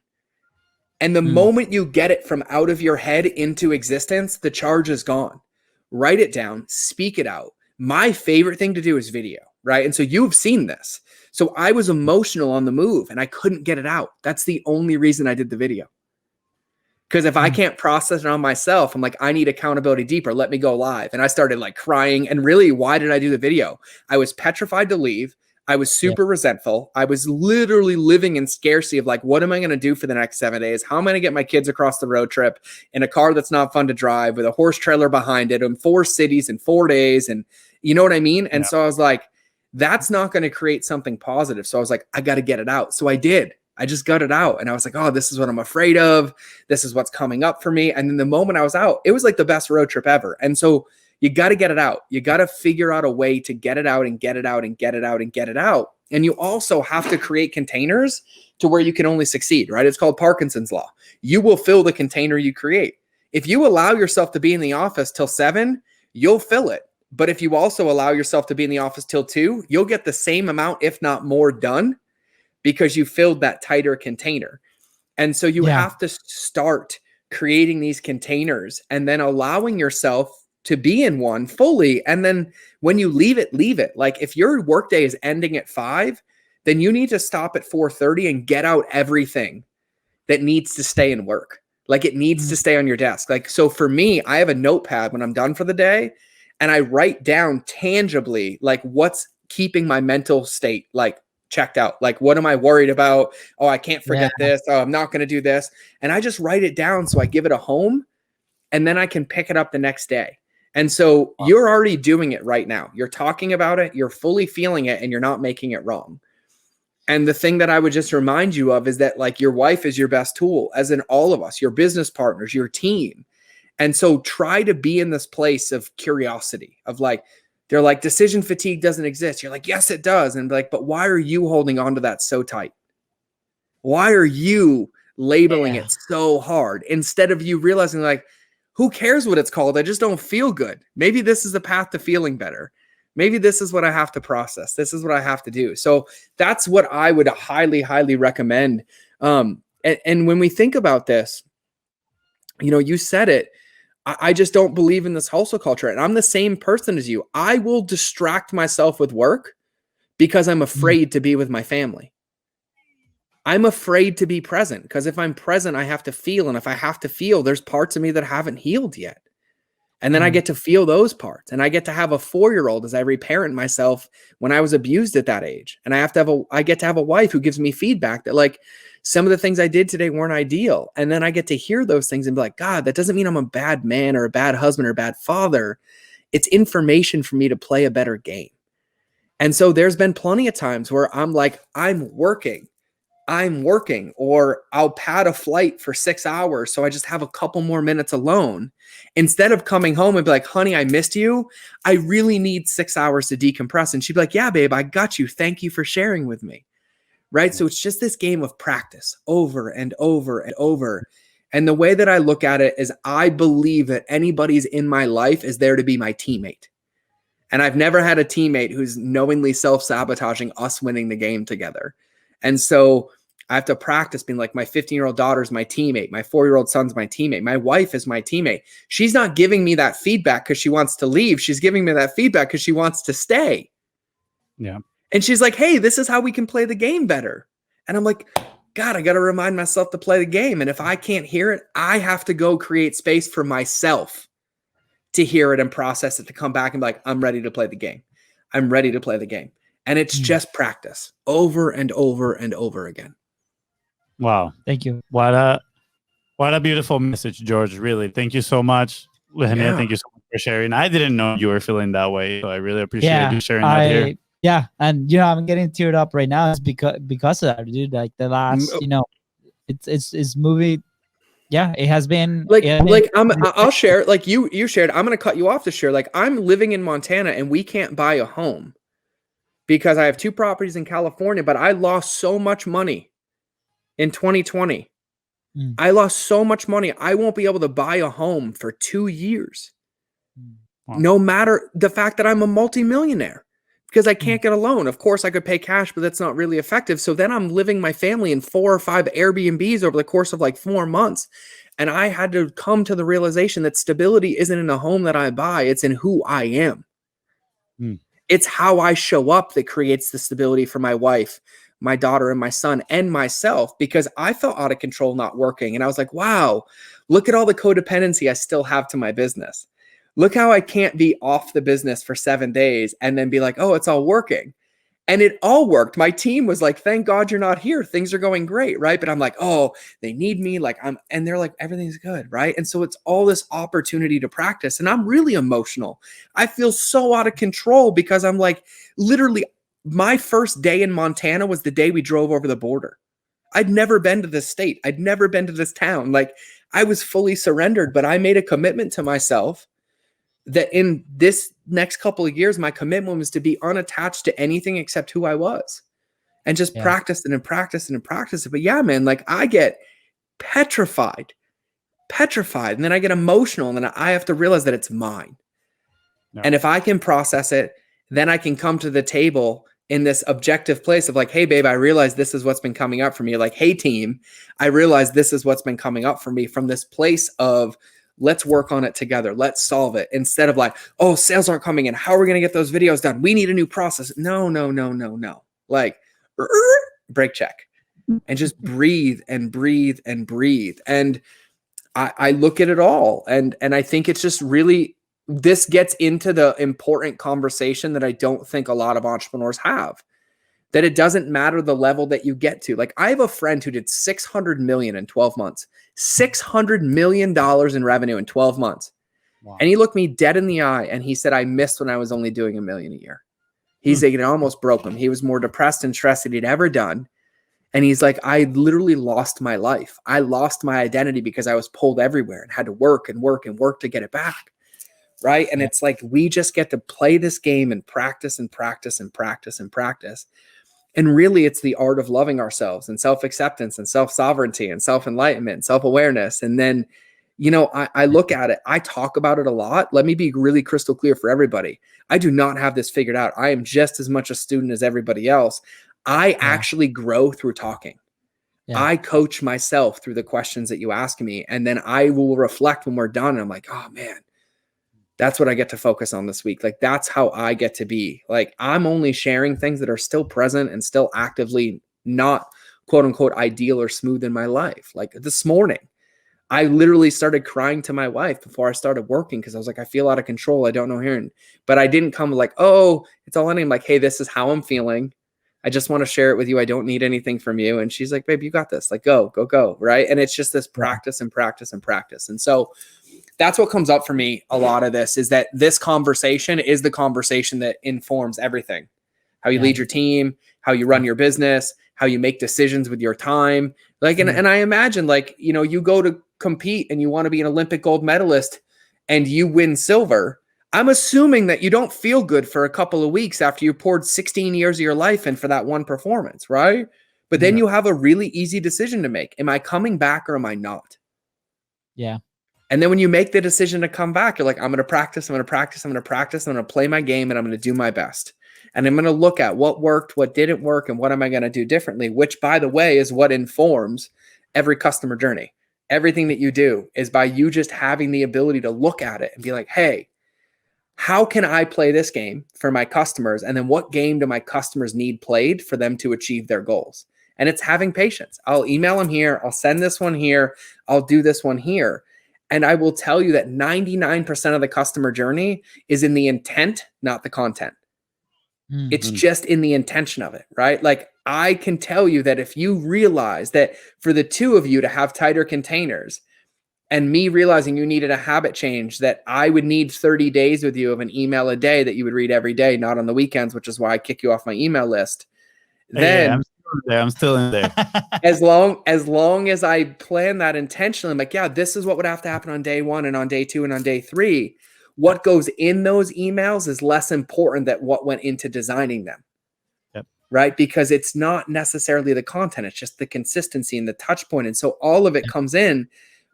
And the moment you get it from out of your head into existence, the charge is gone. Write it down, speak it out. My favorite thing to do is video, right? And so you've seen this. So I was emotional on the move and I couldn't get it out. That's the only reason I did the video. Because if I can't process it on myself, I'm like, I need accountability deeper. Let me go live. And I started like crying. And really, why did I do the video? I was petrified to leave. I was super resentful. I was literally living in scarcity of like, what am I going to do for the next 7 days? How am I going to get my kids across the road trip in a car that's not fun to drive with a horse trailer behind it in 4 cities in 4 days? And you know what I mean? And so I was like, that's not going to create something positive. So I was like, I got to get it out. So I did. I just got it out. And I was like, oh, this is what I'm afraid of. This is what's coming up for me. And then the moment I was out, it was like the best road trip ever. And so you got to get it out. You got to figure out a way to get it out and get it out and get it out and get it out. And you also have to create containers to where you can only succeed, right? It's called Parkinson's law. You will fill the container you create. If you allow yourself to be in the office till 7, you'll fill it. But if you also allow yourself to be in the office till 2, you'll get the same amount, if not more, done because you filled that tighter container. And so you have to start creating these containers and then allowing yourself to be in one fully. And then when you leave it, leave it. Like if your workday is ending at 5, then you need to stop at 4:30 and get out everything that needs to stay in work. Like it needs to stay on your desk. Like, so for me, I have a notepad when I'm done for the day and I write down tangibly, like what's keeping my mental state, like checked out. Like, what am I worried about? Oh, I can't forget this. Oh, I'm not going to do this. And I just write it down. So I give it a home and then I can pick it up the next day. And so you're already doing it right now. You're talking about it. You're fully feeling it and you're not making it wrong. And the thing that I would just remind you of is that like your wife is your best tool, as in all of us, your business partners, your team. And so try to be in this place of curiosity of like, they're like, decision fatigue doesn't exist. You're like, yes, it does. And like, but why are you holding on to that so tight? Why are you labeling it so hard instead of you realizing like, who cares what it's called? I just don't feel good. Maybe this is the path to feeling better. Maybe this is what I have to process. This is what I have to do. So that's what I would highly, highly recommend. And when we think about this, you know, you said it, I just don't believe in this hustle culture. And I'm the same person as you. I will distract myself with work because I'm afraid to be with my family. I'm afraid to be present because if I'm present, I have to feel. And if I have to feel, there's parts of me that haven't healed yet. And then I get to feel those parts. And I get to have a 4-year-old as I reparent myself when I was abused at that age. And I get to have a wife who gives me feedback that like some of the things I did today weren't ideal. And then I get to hear those things and be like, God, that doesn't mean I'm a bad man or a bad husband or a bad father. It's information for me to play a better game. And so there's been plenty of times where I'm like, I'm working, or I'll pad a flight for 6 hours. So I just have a couple more minutes alone instead of coming home and be like, honey, I missed you. I really need 6 hours to decompress. And she'd be like, yeah, babe, I got you. Thank you for sharing with me. Right. So it's just this game of practice over and over and over. And the way that I look at it is I believe that anybody's in my life is there to be my teammate. And I've never had a teammate who's knowingly self-sabotaging us winning the game together. And so I have to practice being like, my 15-year-old daughter's my teammate. My 4-year-old son's my teammate. My wife is my teammate. She's not giving me that feedback because she wants to leave. She's giving me that feedback because she wants to stay. Yeah. And she's like, hey, this is how we can play the game better. And I'm like, God, I got to remind myself to play the game. And if I can't hear it, I have to go create space for myself to hear it and process it, to come back and be like, I'm ready to play the game. I'm ready to play the game. And it's just practice over and over and over again. Wow. Thank you. What a beautiful message, George. Really. Thank you so much. Lehenia, thank you so much for sharing. I didn't know you were feeling that way. So I really appreciate you sharing that here. Yeah. And, you know, I'm getting teared up right now is because of that, dude. Like the last, it's moving. Yeah, it has been I'll share, like you shared, I'm going to cut you off to share. Like, I'm living in Montana and we can't buy a home because I have 2 properties in California, but I lost so much money in 2020. I lost so much money. I won't be able to buy a home for 2 years. Wow. No matter the fact that I'm a multimillionaire, because I can't get a loan. Of course I could pay cash, but that's not really effective. So then I'm living my family in 4 or 5 Airbnbs over the course of like 4 months. And I had to come to the realization that stability isn't in a home that I buy. It's in who I am. It's how I show up that creates the stability for my wife, my daughter, and my son, and myself, because I felt out of control not working. And I was like, wow, look at all the codependency I still have to my business. Look how I can't be off the business for 7 days and then be like, oh, it's all working. And it all worked. My team was like, thank God you're not here. Things are going great, right? But I'm like, oh, they need me. And they're like, everything's good, right? And so it's all this opportunity to practice. And I'm really emotional. I feel so out of control because I'm like, literally, my first day in Montana was the day we drove over the border. I'd never been to this state. I'd never been to this town. Like, I was fully surrendered, but I made a commitment to myself that in this next couple of years, my commitment was to be unattached to anything except who I was, and just practice it and practice it and practice it. But yeah, man, like, I get petrified. And then I get emotional, and then I have to realize that it's mine. No. And if I can process it, then I can come to the table in this objective place of like, hey, babe, I realize this is what's been coming up for me. Like, hey, team, I realize this is what's been coming up for me, from this place of, let's work on it together. Let's solve it. Instead of like, oh, sales aren't coming in. How are we going to get those videos done? We need a new process. No. Like, break check, and just breathe and breathe and breathe. And I look at it all. And I think it's just really, this gets into the important conversation that I don't think a lot of entrepreneurs have, that it doesn't matter the level that you get to. Like, I have a friend who did 600 million in 12 months, $600 million in revenue in 12 months. Wow. And he looked me dead in the eye and he said, I missed when I was only doing $1 million a year. He's like, it almost broke him. He was more depressed and stressed than he'd ever done. And he's like, I literally lost my life. I lost my identity because I was pulled everywhere and had to work and work and work to get it back. Right. And it's like, we just get to play this game and practice and practice and practice and practice. And really, it's the art of loving ourselves and self-acceptance and self-sovereignty and self-enlightenment and self-awareness. And then, I look at it, I talk about it a lot. Let me be really crystal clear for everybody. I do not have this figured out. I am just as much a student as everybody else. I actually grow through talking. Yeah. I coach myself through the questions that you ask me. And then I will reflect when we're done. And I'm like, oh man, that's what I get to focus on this week. Like, that's how I get to be. Like, I'm only sharing things that are still present and still actively not quote unquote ideal or smooth in my life. Like, this morning, I literally started crying to my wife before I started working because I was like, I feel out of control. I don't know here. But I didn't come like, oh, it's all ending. I'm like, hey, this is how I'm feeling. I just want to share it with you. I don't need anything from you. And she's like, babe, you got this. Like, go. Right. And it's just this practice and practice and practice. And so that's what comes up for me. A lot of this is that this conversation is the conversation that informs everything. How you lead your team, how you run your business, how you make decisions with your time. Like, and I imagine, like, you go to compete and you want to be an Olympic gold medalist and you win silver. I'm assuming that you don't feel good for a couple of weeks after you poured 16 years of your life in for that one performance, right? But then you have a really easy decision to make. Am I coming back or am I not? Yeah. And then when you make the decision to come back, you're like, I'm going to practice, I'm going to practice, I'm going to practice, I'm going to play my game, and I'm going to do my best. And I'm going to look at what worked, what didn't work, and what am I going to do differently, which, by the way, is what informs every customer journey. Everything that you do is by you just having the ability to look at it and be like, hey, how can I play this game for my customers? And then what game do my customers need played for them to achieve their goals? And it's having patience. I'll email them here. I'll send this one here. I'll do this one here. And I will tell you that 99% of the customer journey is in the intent, not the content. Mm-hmm. It's just in the intention of it, right? Like, I can tell you that if you realize that for the two of you to have tighter containers and me realizing you needed a habit change, that I would need 30 days with you of an email a day that you would read every day, not on the weekends, which is why I kick you off my email list. Then I'm still in there. as long as I plan that intentionally, I'm like, yeah, this is what would have to happen on day 1 and on day 2 and on day 3. What goes in those emails is less important than what went into designing them. Yep. Right? Because it's not necessarily the content, it's just the consistency and the touch point. And so all of it comes in,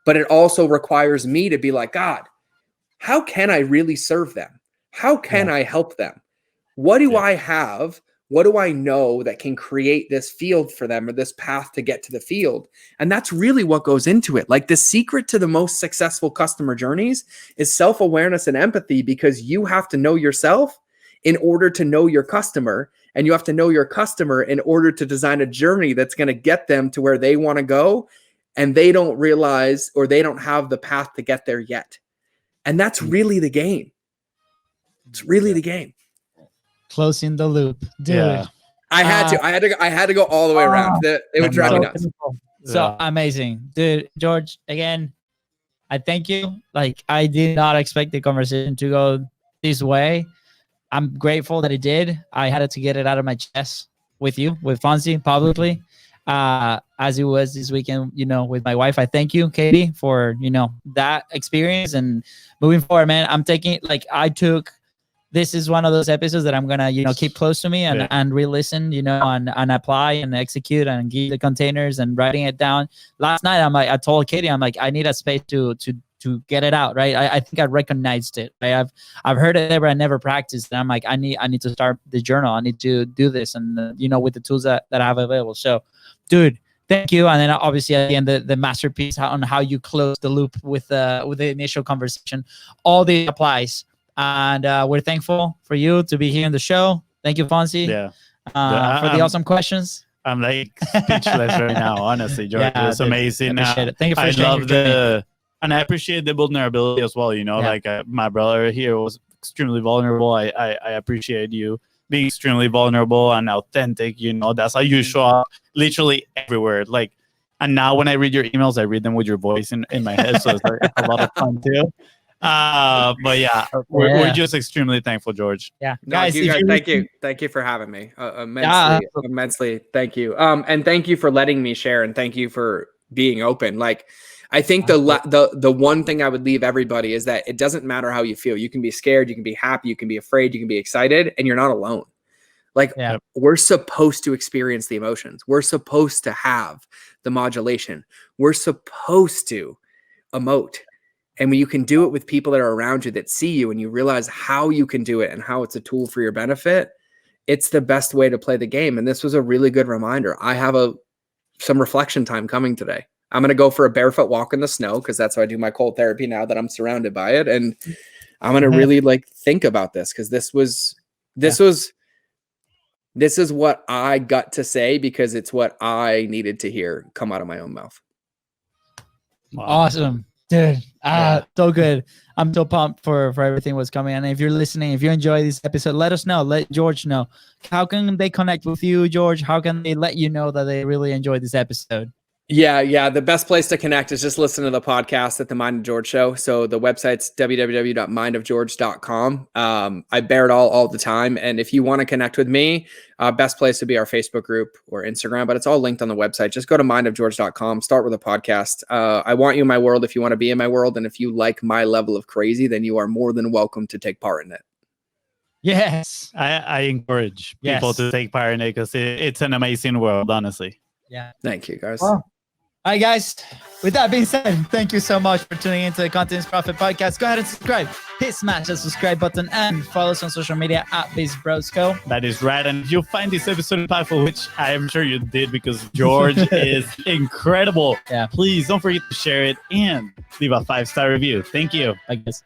but it also requires me to be like, God, how can I really serve them? How can I help them? What do I have? What do I know that can create this field for them or this path to get to the field? And that's really what goes into it. Like the secret to the most successful customer journeys is self-awareness and empathy, because you have to know yourself in order to know your customer, and you have to know your customer in order to design a journey that's going to get them to where they want to go, and they don't realize or they don't have the path to get there yet. And that's really the game. It's really the game. Closing the loop, dude. Yeah. I had to go all the way around. It would drive me nuts. So amazing, dude. George, again, I thank you. Like, I did not expect the conversation to go this way. I'm grateful that it did. I had to get it out of my chest with you, with Fonzie, publicly, as it was this weekend, with my wife. I thank you, Katie, for, that experience. And moving forward, man, I'm taking, this is one of those episodes that I'm going to, keep close to me and re-listen, and apply and execute and give the containers and writing it down. Last night, I told Katie, I need a space to get it out, right? I think I recognized it. Right? I've heard it there, but I never practiced. And I'm like, I need to start the journal. I need to do this, and with the tools that I have available. So, dude, thank you. And then obviously at the end, the masterpiece on how you close the loop with the initial conversation. All this applies, and we're thankful for you to be here in the show. Thank you, Fonzie. For the awesome questions. I'm like speechless right now, honestly, George. It's amazing. Thank you for sharing. And I appreciate the vulnerability as well. My brother here was extremely vulnerable. I appreciate you being extremely vulnerable and authentic. That's how you show up literally everywhere. And now when I read your emails, I read them with your voice in my head. So it's a lot of fun too. But yeah, we're just extremely thankful, George. Yeah, guys, thank you for having me. Immensely, thank you. And thank you for letting me share, and thank you for being open. I think the one thing I would leave everybody is that it doesn't matter how you feel. You can be scared, you can be happy, you can be afraid, you can be excited, and you're not alone. We're supposed to experience the emotions. We're supposed to have the modulation. We're supposed to emote. And when you can do it with people that are around you that see you, and you realize how you can do it and how it's a tool for your benefit, it's the best way to play the game. And this was a really good reminder. I have some reflection time coming today. I'm going to go for a barefoot walk in the snow, because that's how I do my cold therapy now that I'm surrounded by it. And I'm going to really think about this, because this is what I got to say, because it's what I needed to hear come out of my own mouth. Wow. Awesome, dude. So good. I'm so pumped for everything that's coming. And if you're listening, if you enjoy this episode, let us know. Let George know. How can they connect with you, George? How can they let you know that they really enjoyed this episode? Yeah. The best place to connect is just listen to the podcast at the Mind of George Show. So the website's www.mindofgeorge.com. I bear it all the time. And if you want to connect with me, best place would be our Facebook group or Instagram, but it's all linked on the website. Just go to mindofgeorge.com, start with a podcast. I want you in my world if you want to be in my world. And if you like my level of crazy, then you are more than welcome to take part in it. Yes. I encourage people to take part in it, because it's an amazing world, honestly. Yeah. Thank you, guys. Well, all right, guys. With that being said, thank you so much for tuning into the Continence Profit Podcast. Go ahead and subscribe. Hit smash the subscribe button and follow us on social media at BizBrosco. That is right. And if you find this episode impactful, which I am sure you did, because George is incredible, please don't forget to share it and leave a 5-star review. Thank you. I guess.